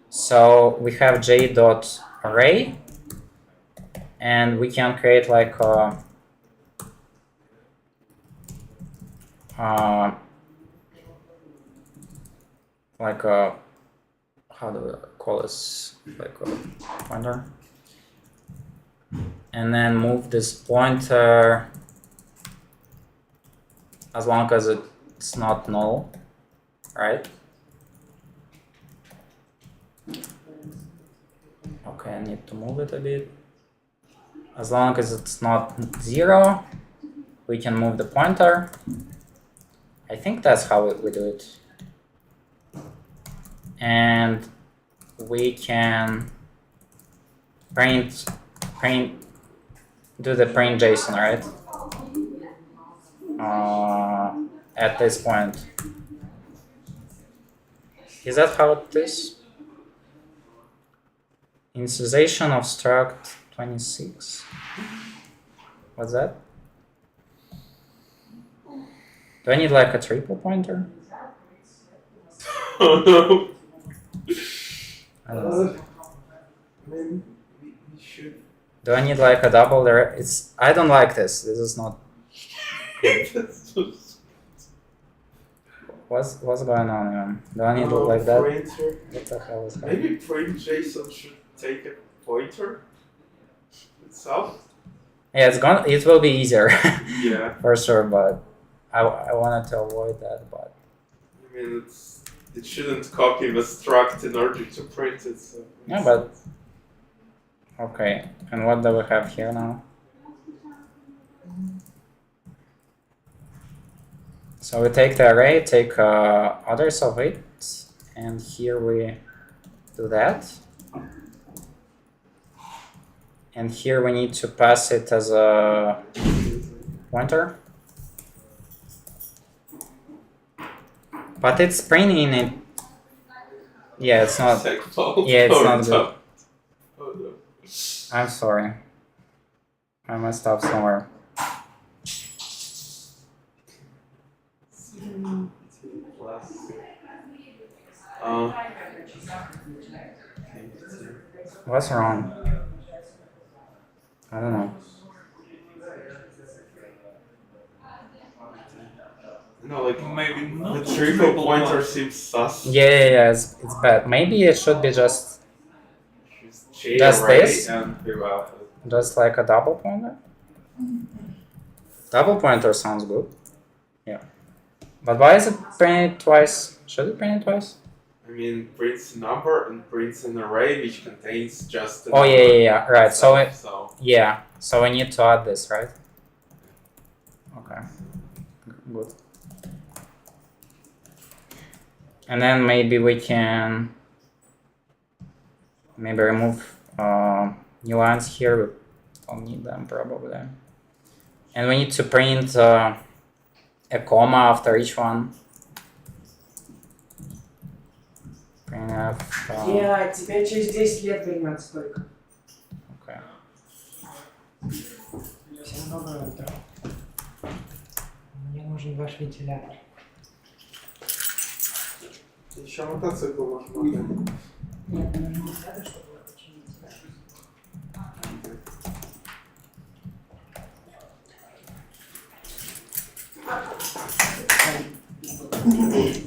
So we have j.array, and we can create like a how do we call this, like a pointer, and then move this pointer as long as it's not null, right? Okay, I need to move it a bit. As long as it's not 0, we can move the pointer. I think that's how we do it. And we can do the print JSON, right? At this point. Is that how it is? Initialization of struct 26. What's that? Do I need like a triple pointer? Oh no. I don't know. Maybe we should. Do I need like a double there? I don't like this. This is not. What's going on, man? Do I need to look like that? Printer. What the hell is happening? Maybe print JSON should take a pointer itself. Yeah, it will be easier. Yeah. For sure, but I wanted to avoid that, but I mean, it shouldn't copy the struct in order to print it. So yeah, but okay. And what do we have here now? So we take the array, take others of it, and here we do that. And here we need to pass it as a pointer. But it's printing it. Yeah, it's not. Yeah, it's not good. Oh no. I'm sorry. I messed up somewhere. What's wrong? I don't know. No, like Maybe not. the triple pointer seems sus. Yeah, it's bad. Maybe it should be just Just this? and Just like a double pointer? Double pointer sounds good. Yeah. But why is it printed twice? Should it print it twice? I mean, prints a number and prints an array which contains just the Oh number yeah, right. So itself, it, so yeah. So we need to add this, right? Okay. Good. And then maybe we can remove new lines here. We don't need them probably. And we need to print a comma after each one. Printf. Теперь через 10 лет поймет столько. Okay. Все равно это. Мне нужен ваш вентилятор. еще мотоцикл можно отдать. Нет, мне нужен вентилятор, чтобы починить.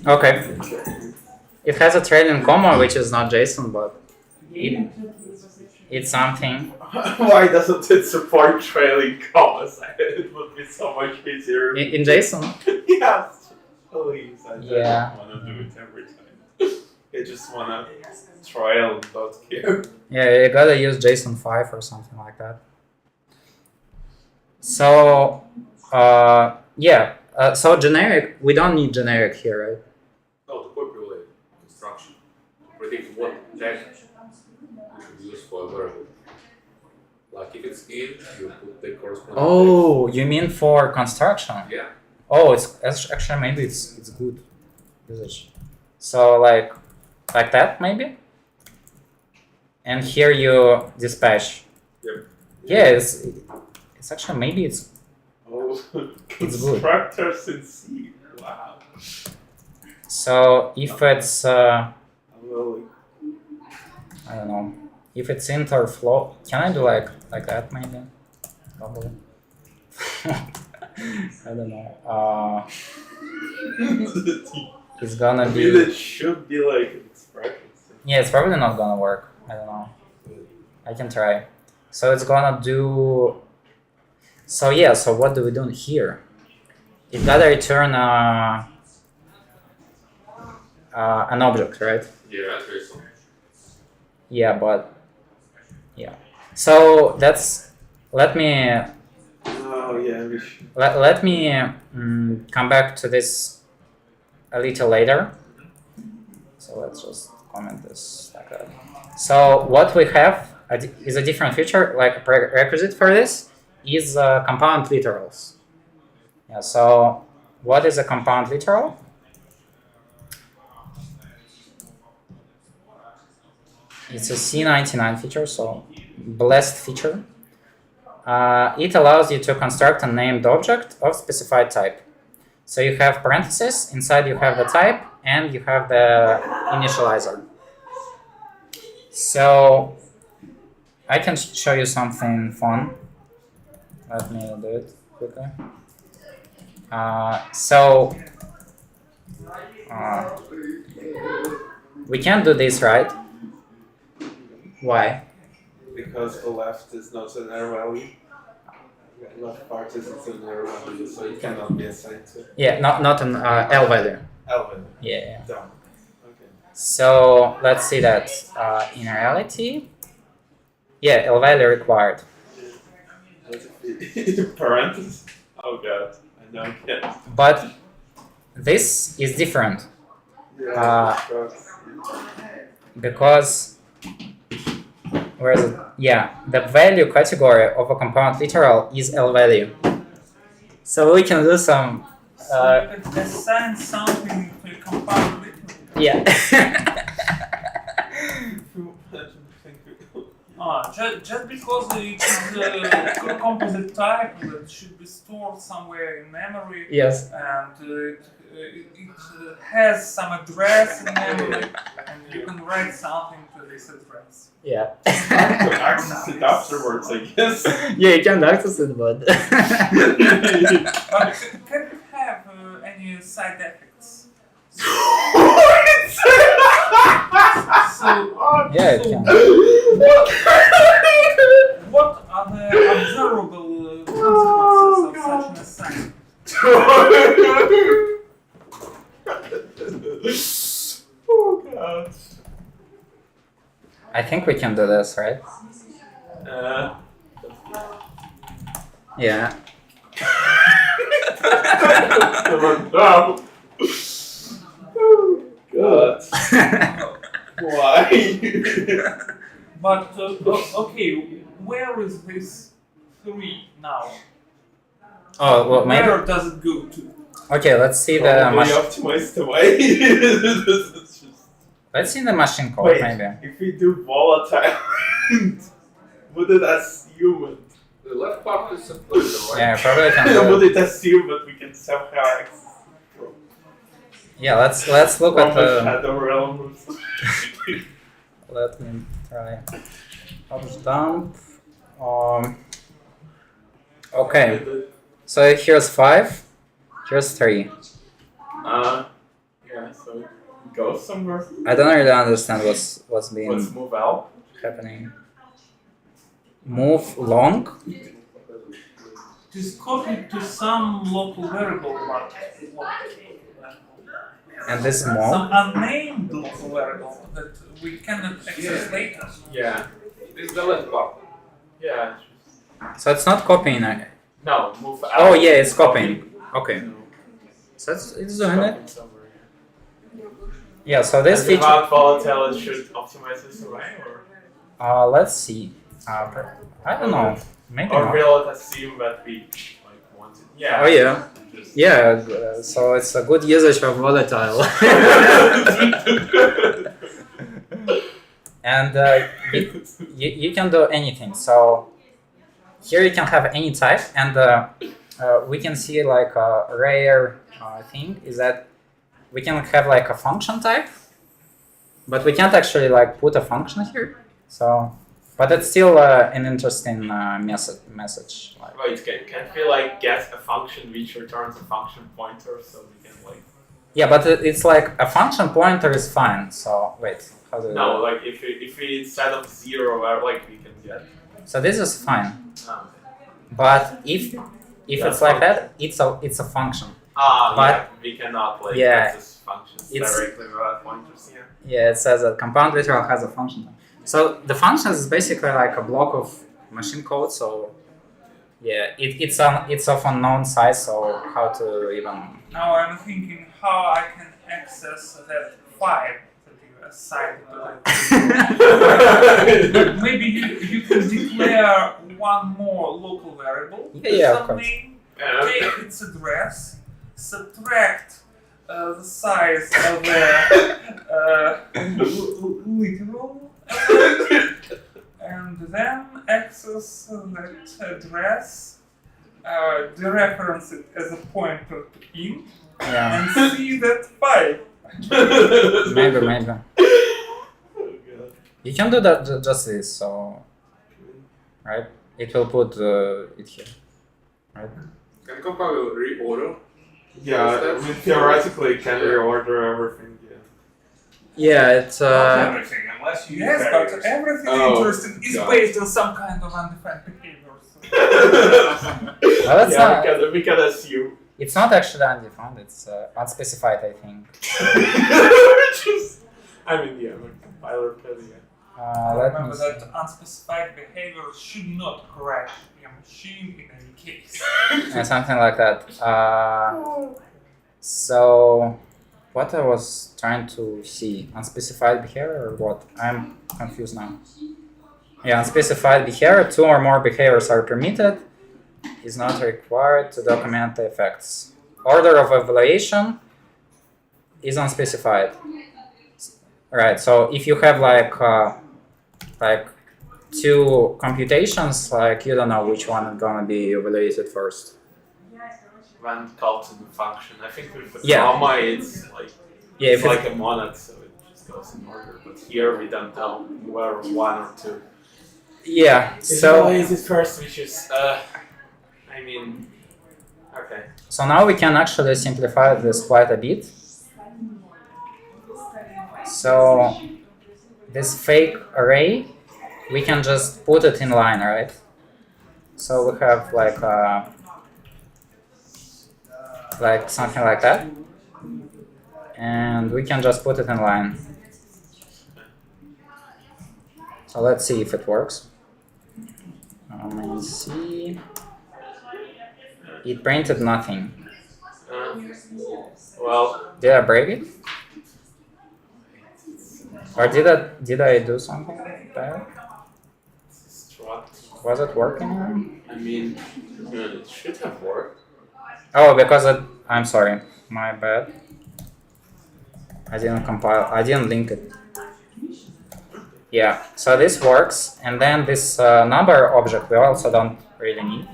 Okay. It has a trailing comma, which is not JSON, but it's something. Why doesn't it support trailing commas? It would be so much easier. In JSON? Yes, please. I Yeah. don't want to do it every time. I just want to trial and not care. Yeah, you gotta use JSON 5 or something like that. So, yeah. So generic, we don't need generic here, right? No, the populate instruction to predict what tag you should use for a variable. Like if it's int, you put the corresponding Oh, you mean for construction? tag. Yeah. Oh, it's actually maybe it's good usage. So like that maybe. And here you dispatch. Yep. Yeah, it's actually maybe it's Oh, It's good. constructors in C. Wow. so if it's Well, I don't know if it's int or float. Can I do like that maybe? Probably. I don't know. It's gonna I mean, be. it should be like expressions. Yeah, it's probably not gonna work. I don't know. I can try. So it's gonna do. So yeah. So what do we do here? It gotta return an object, right? Yeah, there's some. Yeah, but yeah. So that's. Let me Oh yeah, we should. let me come back to this a little later. So let's just comment this like that. So what we have is a different feature, like a prerequisite for this is compound literals. Yeah. So what is a compound literal? It's a C99 feature, so blessed feature. It allows you to construct a named object of specified type. So you have parentheses, inside you have the type, and you have the initializer. So I can show you something fun. Let me do it quickly. We can do this, right? Why? Because the left is not an error value. The left part isn't an error value, so it cannot be assigned to Yeah, not an L value. L value. Yeah. Dumb. Okay. So let's see that in reality. Yeah, L value required. Parentheses? Oh god, I know, yeah. But this is different because where is it? Yeah, the value category of a compound literal is L value. So we can do some. So you can assign something to a compound literal. Yeah. Just because it's a composite type that should be stored somewhere in memory, Yes. and it has some address in memory, and you can write something to this address. Yeah. Access it afterwards, I guess. Yeah, you can access it, but. But can it have any side effects? So Yeah, it can. what are are there observable consequences of such an assignment? Oh god. I think we can do this, right? Yeah. No. God. Why? But okay, where is this 3 now? Oh, well, maybe. Where does it go to? Okay, let's see the Probably machine. optimized away. It's just- Let's see the machine code, Wait, maybe. if we do volatile, would it assume it? The left part is simpler, right? Yeah, probably can do Would it. it assume that we can somehow access Yeah, let's look from at the the. shadow realm? Let me try. Objdump. Okay, so here's 5. Here's 3. Yeah, so it goes somewhere. I don't really understand what's being Let's move out. happening. Move long. Just copy to some local variable, but And this more. some unnamed local variable that we cannot access later. Yeah. This is the left part. Yeah. So it's not copying. No, move out. Oh yeah, it's copying. Okay. No, So it's doing copying it. somewhere, Yeah. So this and feature. without volatile, it should optimize this away, or Let's see. I don't know. Maybe or not. will it assume that we like want it? Yeah. Oh yeah. Just- Yeah. So it's a good usage of volatile. And you can do anything. So here you can have any type, and we can see like a rare thing is that we can have like a function type, but we can't actually like put a function here. So, but it's still an interesting message. Like, Wait, can't we like get a function which returns a function pointer so we can like? yeah, but it's like a function pointer is fine. So wait, how do No, like if we instead of 0, like we can get. So this is fine. Oh. But if That's it's like fine. that, it's a function. But yeah, we cannot like yeah, access functions it's- directly without pointers. Yeah. Yeah, it says that compound literal has a function. So the function is basically like a block of machine code. So yeah, it's of unknown size. So how to even? Now I'm thinking how I can access that 5 that you assigned to maybe you can declare one more local variable. Yeah, of some course. name, Yeah. take its address, subtract the size of the literal element, and then access that address, dereference it as a pointer to int, Yeah, and see that 5. maybe. Oh, God. You can do that just this. So right, it will put it here. Right. Can compile reorder? Yeah, I mean, theoretically, it can reorder everything. Yeah. Yeah, it's Not everything, unless you use Yes, but barriers. everything Oh, interesting is God. based on some kind of undefined behavior. So. Well, that's yeah, not. we can assume. It's not actually undefined. It's unspecified, I think. Just, I mean, yeah, like compiler can, yeah. Let me Remember see. that unspecified behavior should not crash your machine in any case. Something like that. So, what I was trying to see, unspecified behavior or what? I'm confused now. Yeah, unspecified behavior, 2 or more behaviors are permitted, is not required to document the effects. Order of evaluation is unspecified. Right, so if you have like 2 computations, like you don't know which one is gonna be evaluated first. When called to the function, I think with the Yeah. comma, it's like Yeah, it's if like a monad, so it just goes in order. But here we don't know where 1 or 2. yeah, So so is it first, which is I mean, okay. so now we can actually simplify this quite a bit. So this fake array, we can just put it in line, right? So we have like something like that, and we can just put it in line. So let's see if it works. Let's see. It printed nothing. Well, Did I break it? Or did I do something bad? struct. Was it working? I mean, it should have worked. Oh, because I'm sorry, my bad. I didn't compile. I didn't link it. Yeah. So this works, and then this number object we also don't really need,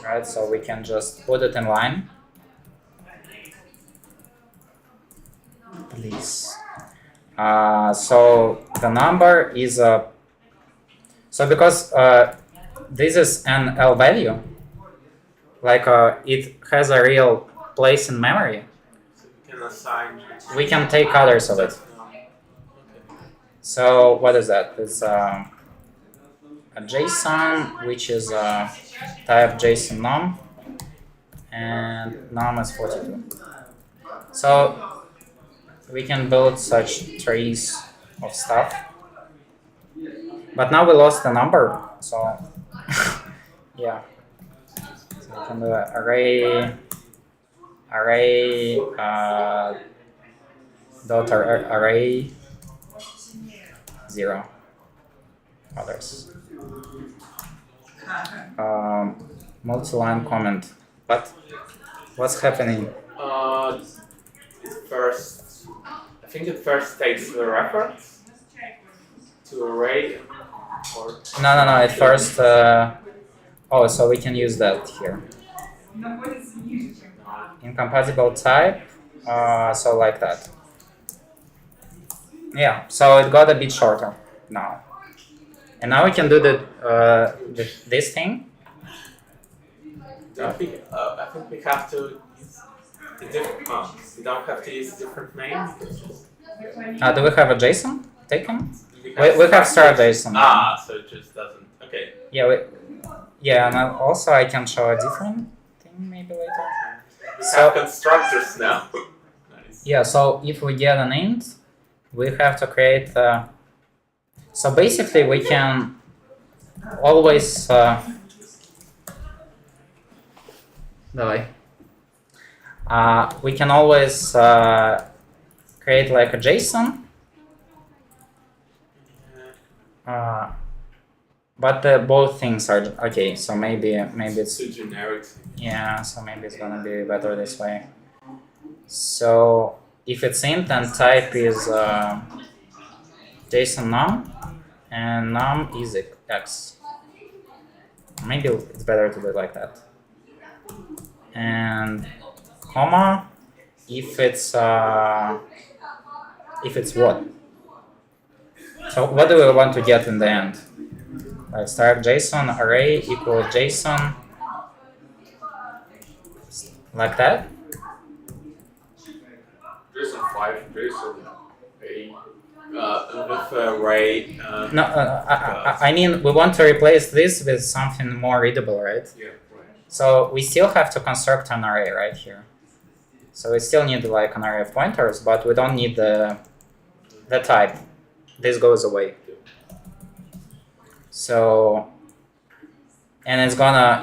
right? So we can just put it in line. Please. So the number is so because this is an L value, like it has a real place in memory. So we can assign. We can take others of it. So what is that? It's a JSON, which is type JSON num, and num is 42. So we can build such trees of stuff. But now we lost the number, so yeah. So we can do array dot array 0 others. Multi-line comment. But what's happening? I think it first takes the reference to array, or No. At first. Oh, so we can use that here. Incompatible type. So like that. Yeah. So it got a bit shorter now. And now we can do this thing. I think we have to use a different. We don't have to use a different name. Do we have a JSON taken? We have start JSON. So it just doesn't. Okay. Yeah, and also I can show a different thing maybe later. We have constructors now. Nice. Yeah, so if we get a named, we have to create. So basically, we can always. We can always create like a JSON. But both things are okay. So maybe it's too generic. Yeah. So maybe it's gonna be better this way. So if it's int, then type is JSON num, and num is x. Maybe it's better to do it like that. And comma if it's what? So what do we want to get in the end? Like start JSON array equals JSON, like that. JSON 5, JSON 8. With array. No, I mean we want to replace this with something more readable, right? Yeah, right. So we still have to construct an array right here. So we still need like an array of pointers, but we don't need the type. This goes away. So, and it's gonna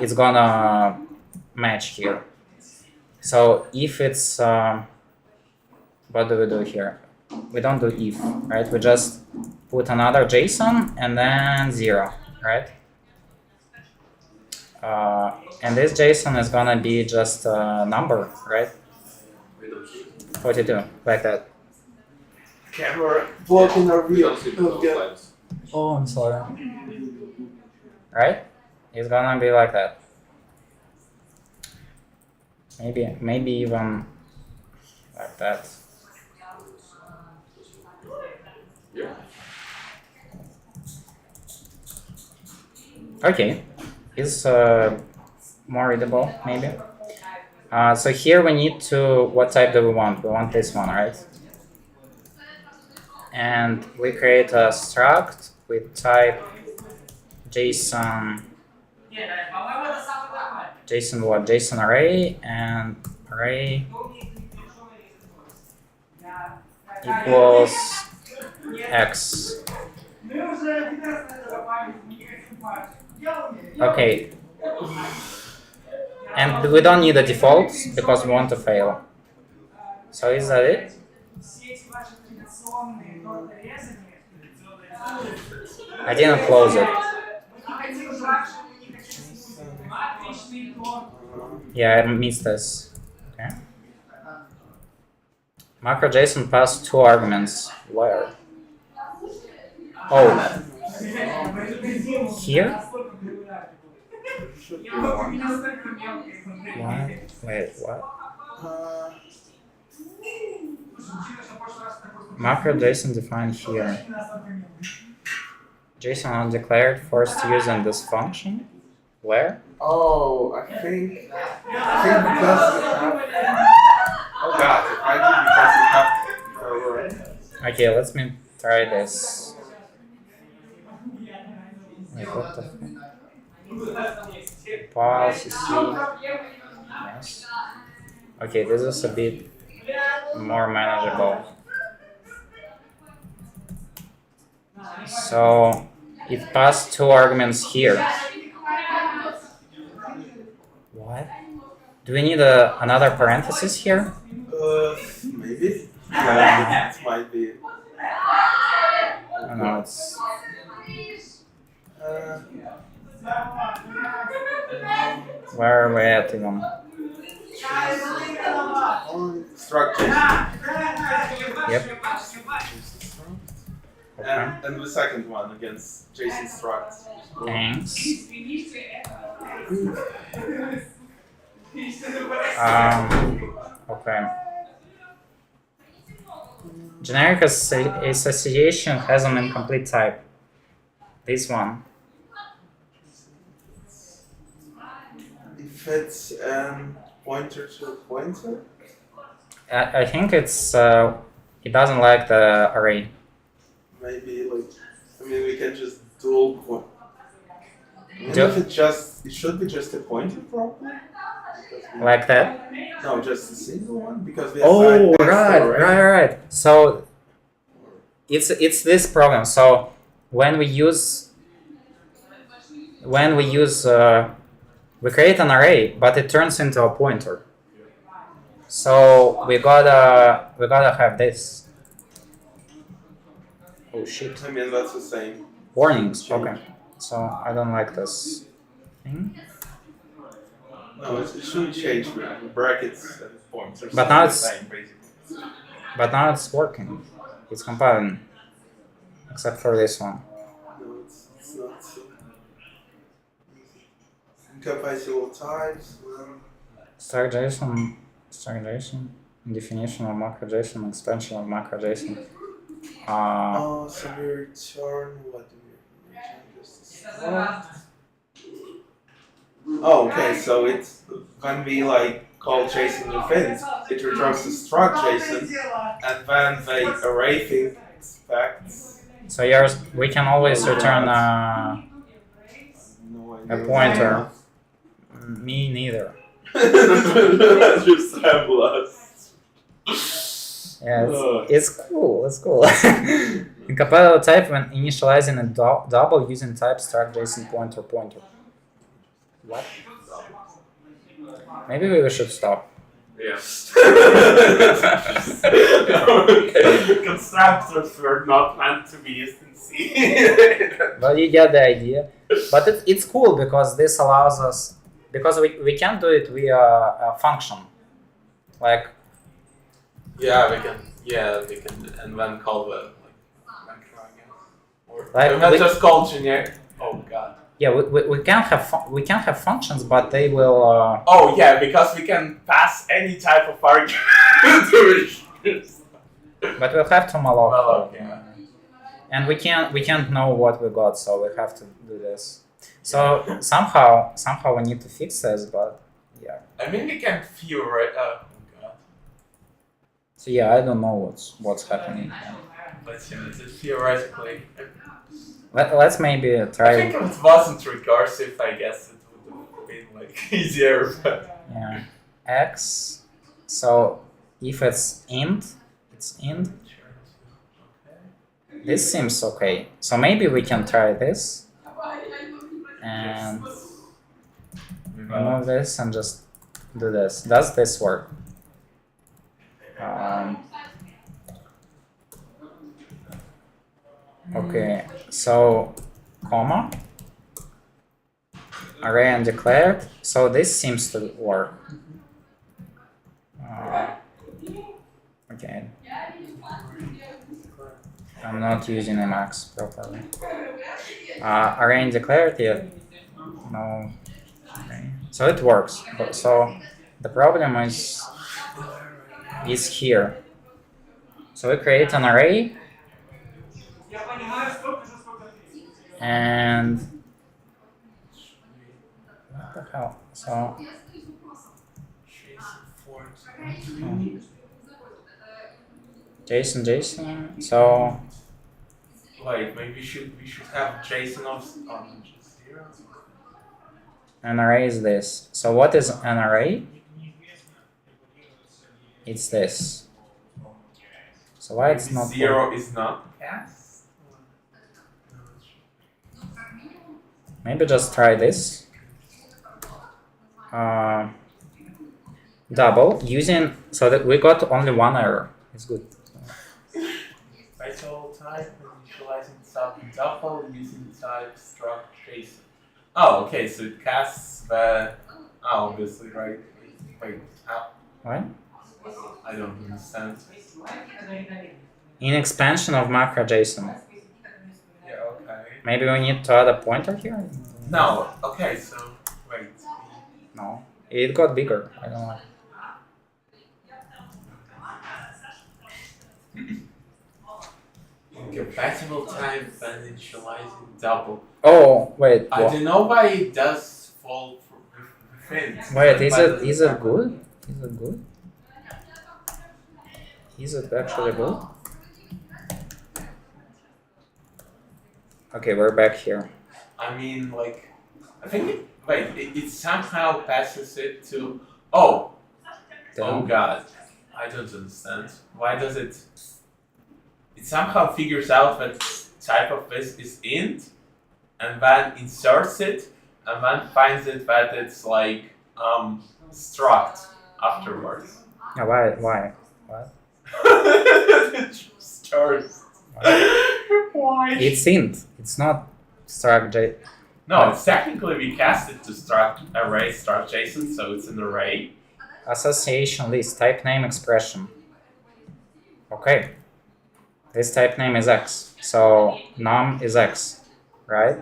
match here. So if it's what do we do here? We don't do if, right? We just put another JSON and then 0, right? And this JSON is gonna be just a number, right? 42, like that. Camera blocking our We view. don't see those lines. Oh, I'm sorry. Right? It's gonna be like that. Maybe even like that. Yeah. Okay, it's more readable maybe. So here we need to, what type do we want? We want this one, right? And we create a struct with type JSON JSON what? JSON array and array equals x. Okay. And we don't need a default because we want to fail. So is that it? I didn't close it. Yeah, I missed this. Okay. Macro JSON passed 2 arguments. Where? Oh. Here? What? Wait, what? Macro JSON defined here. JSON undeclared forced using this function. Where? Oh, I think because we have. Oh god, I think because we have. Okay, let me try this. Wait, what the fuck? Parse, yes. Okay, this is a bit more manageable. So it passed 2 arguments here. What? Do we need another parenthesis here? Maybe. Yeah, it might be. Oh, no, it's. Where are we at even? Structure. Yep. Okay. And the second one against JSON structs. Thanks. Okay. Generic association has an incomplete type. This one. If it's pointer to a pointer? I think it's it doesn't like the array. Maybe like we can just dual point. If it should be just a pointer probably. Like that? No, just a single one because we Oh, right. So it's this problem. So when we create an array, but it turns into a pointer. So we gotta have this. Oh shit. That's the same. Warnings. Okay. So I don't like this thing. No, it shouldn't change brackets and pointers. But now it's same, basically. But now it's working. It's compiling. Except for this one. No, it's not so easy. Incompatible types. Struct JSON, definition of macro JSON, expansion of macro JSON. So we return what do we return? Just a struct. Oh, okay. So it's when we call JSON within, it returns the struct JSON, and then the array thing expects. So we can always return a pointer. Me neither. Just have lost. Yeah, it's cool. It's cool. Incompatible type when initializing a double using type struct JSON pointer. What? Maybe we should stop. Yes. Constructors were not meant to be used in C. But you get the idea. But it's cool because this allows us, because we can do it via a function. we can, and then call the macro, I guess. Or not just call generic. Oh god. Yeah, we can have functions, but they will. Because we can pass any type of argument to it. But we'll have to malloc. Yeah. And we can't know what we got, so we have to do this. So somehow we need to fix this, but yeah. We can theorize. Oh god. So yeah, I don't know what's happening. But theoretically. Let's maybe try. I think if it wasn't recursive, I guess it would have been like easier. But Yeah. X. So if it's int, it's int. This seems okay. So maybe we can try this and remove this and just do this. Does this work? Okay, so comma, array undeclared. So this seems to work. Okay. I'm not using Emacs properly. Array undeclared, yeah. No. Okay. So it works. But so the problem is here. So we create an array and what the hell? So JSON. So wait, maybe we should have JSON of just 0. an array is this. So what is an array? It's this. So why it's not 0 is not cast? Maybe just try this. Double using so that we got only one error. It's good. Special type initializing double using type struct JSON. Oh, okay, so it casts the obviously, right? Wait, how? What? I don't understand. In expansion of macro JSON. Yeah, okay. Maybe we need to add a pointer here? No, okay, so wait. No. It got bigger. I don't know. Incompatible type and initializing double. Oh, wait. I don't know why it does fall within. Wait, is it good? Is it good? Is it actually good? Okay, we're back here. I mean, like, I think it somehow passes it to. Oh God, I don't understand. Why does it? It somehow figures out that type of this is int, and then inserts it, and then finds it that it's like struct afterwards. Yeah, why? What? It just starts. Why? It's int. It's not struct J. No, it's technically we cast it to struct array struct JSON, so it's an array. Association list, type name expression. Okay. This type name is X. So num is X, right?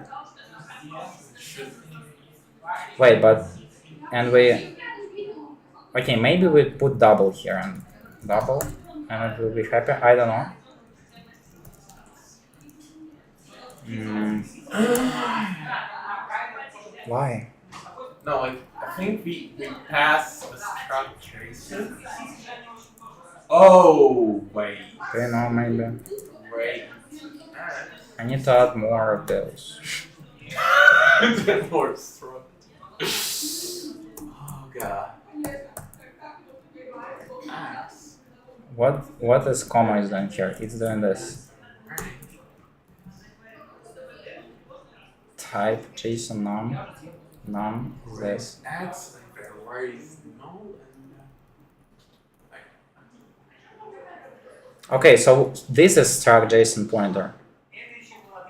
Wait, but and we okay, maybe we put double here and double and it will be happy. I don't know. Why? No, like I think we pass the struct JSON. Oh wait. Okay, no, maybe. Wait. I need to add more of those. More struct. Oh god. Axe. What is comma is doing here? It's doing this. Type JSON num is this. Axe and where is null and Okay, so this is struct JSON pointer.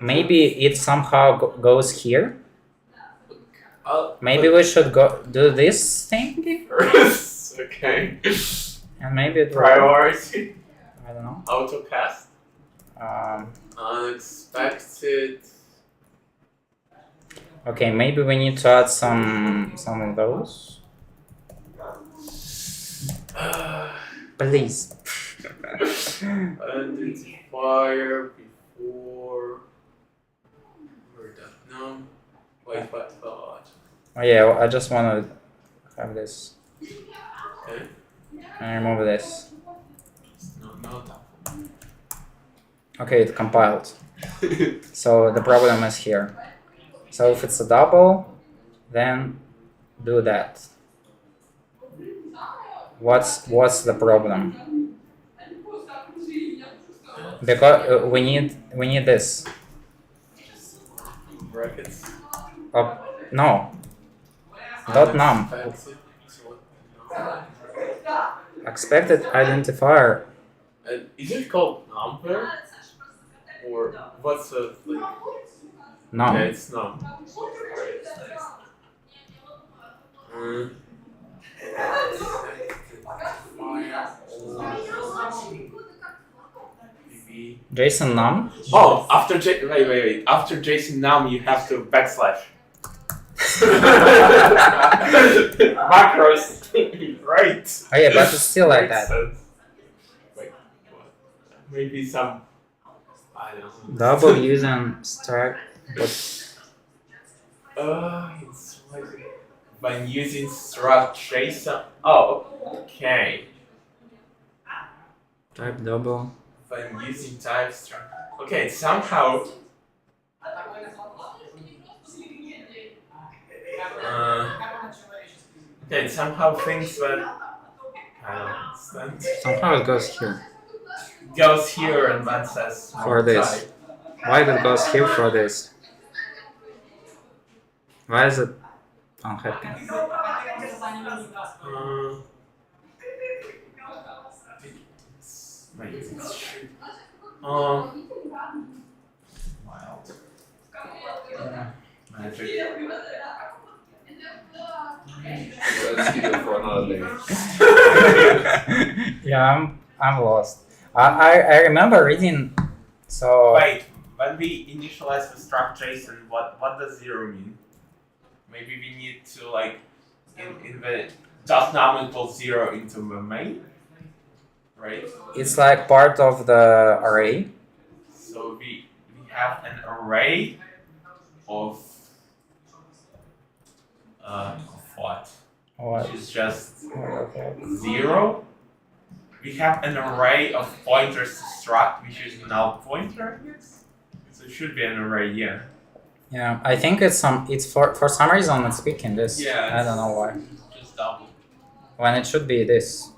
Maybe it somehow goes here. Maybe we should go do this thing. okay. And maybe it Priority. I don't know. Autocast. Unexpected. Okay, maybe we need to add some of those. Please. Identifier before. Where that? No. Wait, what? Oh yeah, I just want to have this. Okay. And remove this. No. Okay, it compiled. So the problem is here. So if it's a double, then do that. What's the problem? Because we need this. Brackets. No. Dot num. Fancy. Expected identifier. And is it called number? Or what's the like? Num. Yeah, it's num. JSON num. Oh, after wait. After JSON num, you have to backslash. Macros, right? Oh yeah, but it's still like Makes that. sense. Wait, what? Maybe some. I don't know. Double using struct. It's like when using struct JSON. Oh, okay. Type double. When using type struct. Okay, somehow. Okay, somehow things that I don't understand. Somehow it goes here. Goes here and then says For this. type. Why it goes here for this? Why is it unhappy? Wild. Magic. Let's keep it for another day. Yeah, I'm lost. I remember reading. So Wait, when we initialize the struct JSON, what does 0 mean? Maybe we need to like in the .num equals 0 into the main, right? it's like part of the array. So we have an array of what? What? Which is just Okay. 0. We have an array of pointers to struct, which is null pointer. So it should be an array, yeah. Yeah, I think it's for some reason it's speaking this. Yeah, I don't know why. Just double. When it should be this.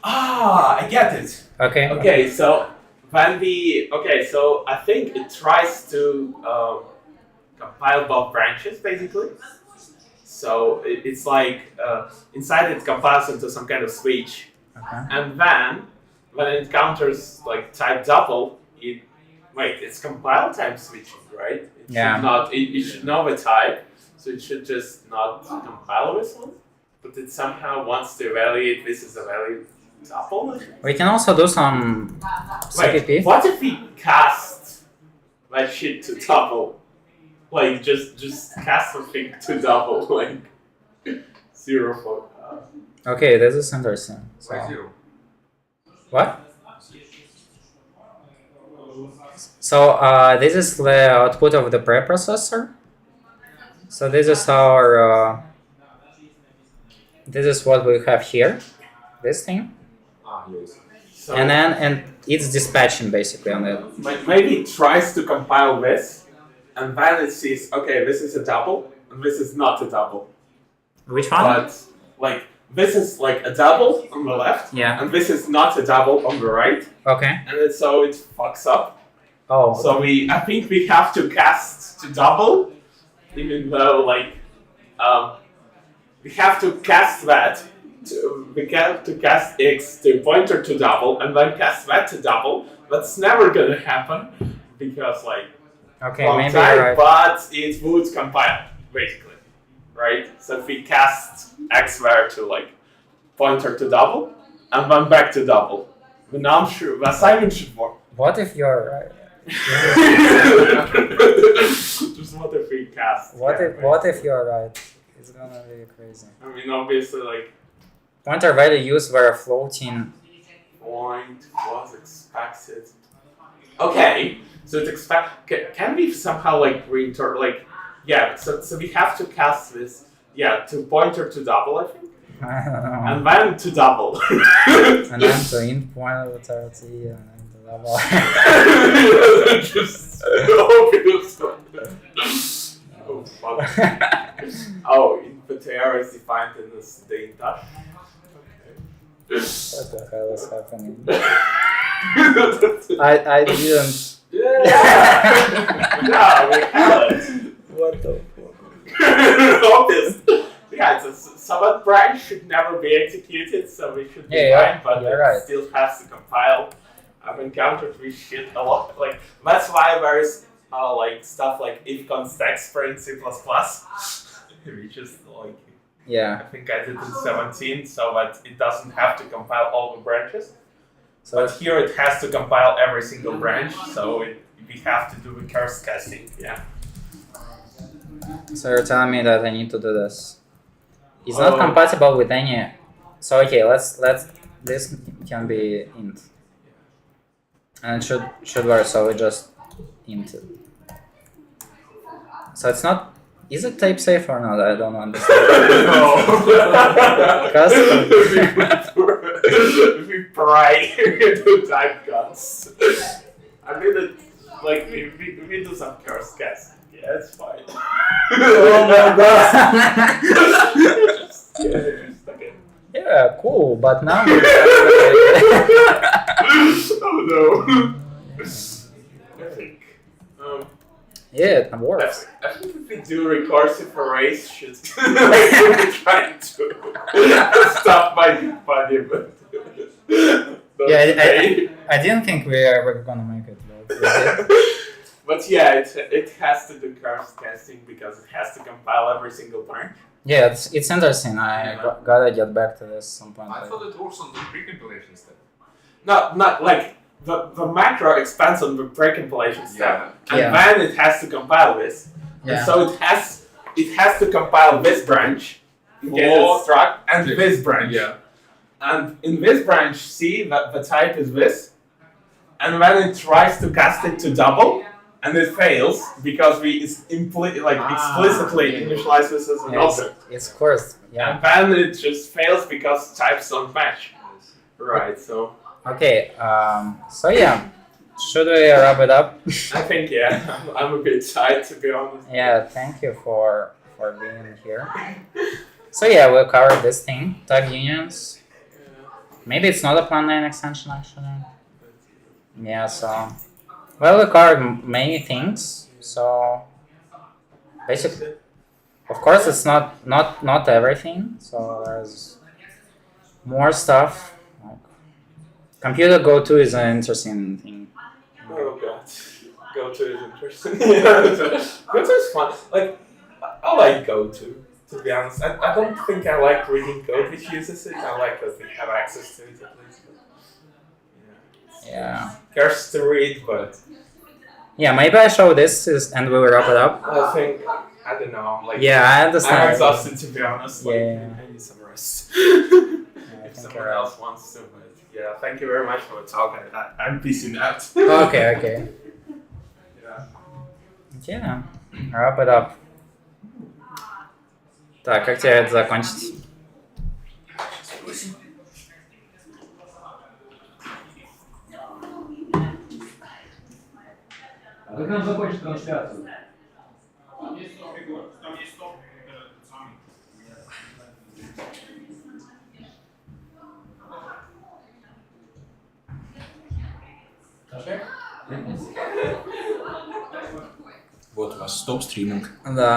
Ah, I get it. Okay. Okay, so when so I think it tries to compile both branches basically. So it's like inside it compiles into some kind of switch, Okay. and then when it encounters like type double, it's compile type switching, right? It Yeah. should not. It should know the type, so it should just not compile this one. But it somehow wants to evaluate this as a value double. We can also do some CPP. Wait, what if we cast that shit to double? Like just cast something to double, like 0 for. Okay, this is interesting. So, Why 0? what? So this is the output of the preprocessor. So this is our. This is what we have here. This thing. Ah, yes. So And it's dispatching basically on it. maybe it tries to compile this, and then it sees, okay, this is a double, and this is not a double. Which one? But like this is like a double on the left, Yeah. and this is not a double on the right, Okay. and so it fucks up. Oh. So I think we have to cast to double, even though like we have to cast that. We have to cast x to pointer to double, and then cast that to double. That's never gonna happen because like Okay, long maybe time, you're right. but it would compile basically, right? So if we cast x var to like pointer to double, and then back to double, the num should, the assignment should work. What if you're right? Just what if we cast? What if you're right? It's gonna be crazy. I mean, obviously, like Pointer value used were floating. point was expected. Okay, so it can we somehow like reinterpret like so we have to cast this to pointer to double, I think, I don't know. and then to double. And then to int point of authority and then to double. Just obvious. Oh fuck. Oh, inventory is defined in this thing. What the hell is happening? I didn't. Yeah, we have it. What the fuck? Obvious. Yeah, it's a submit branch should never be executed, so we should define, Yeah, but you're it right. still has to compile. I've encountered this shit a lot. Like that's why there's like stuff like if const expr in C++, which is like Yeah. I think I did in 17, so that it doesn't have to compile all the branches. So But here it has to compile every single branch, so we have to do the curse casting. Yeah. So you're telling me that I need to do this. It's not compatible with any. So okay, let's this can be int. And it should work, so we just int it. So it's not. Is it type safe or not? I don't understand. No. Custom. We pry into type guns. I mean, like we do some curse casting. Yeah, it's fine. Oh my god. Just okay. Yeah, cool. But now. Oh no. I think. Yeah, it works. I think if we do recursive arrays, should like we're trying to stop my body, but Yeah, I didn't think we were gonna make it. But we did. But yeah, it has to do curse casting because it has to compile every single branch. Yeah, it's interesting. I gotta get back to this some point. I later. thought it works on the pre-compilation step. Not like the macro expands on the pre-compilation step, and Yeah. then it has to compile this, Yeah. and so it has to compile this branch, get a struct, and this branch. Yeah. And in this branch, see that the type is this, and then it tries to cast it to double, and it fails because we explicitly initialize this as an Yeah, object. it's course. Yeah. And then it just fails because types don't match. Right, so Okay. So yeah, should we wrap it up? I think I'm a bit tired to be honest. Yeah. Thank you for being here. So yeah, we'll cover this thing. Tag unions. Maybe it's not a plan 9 extension actually. Yeah. So well, we covered many things. So basically, of course, it's not everything. So there's more stuff. Like computer goto is an interesting thing. Oh god. Goto is interesting. Goto is fun. Like I like Goto, to be honest. I don't think I like reading code which uses it. I like that we have access to it at least. Yeah. Cares to read, but Yeah. Maybe I show this and we'll wrap it up. I think I don't know. Like Yeah, I understand. I'm exhausted to be honest. Like, Yeah. I need some rest. I If think someone you're right. else wants to, but yeah, thank you very much for the talk. I'm busy now. Okay. Yeah. Yeah. Wrap it up. Так, как тебе это закончить? А как нам закончить трансляцию? Там есть стоп, самый. Вот у вас стоп-стриминг. Да.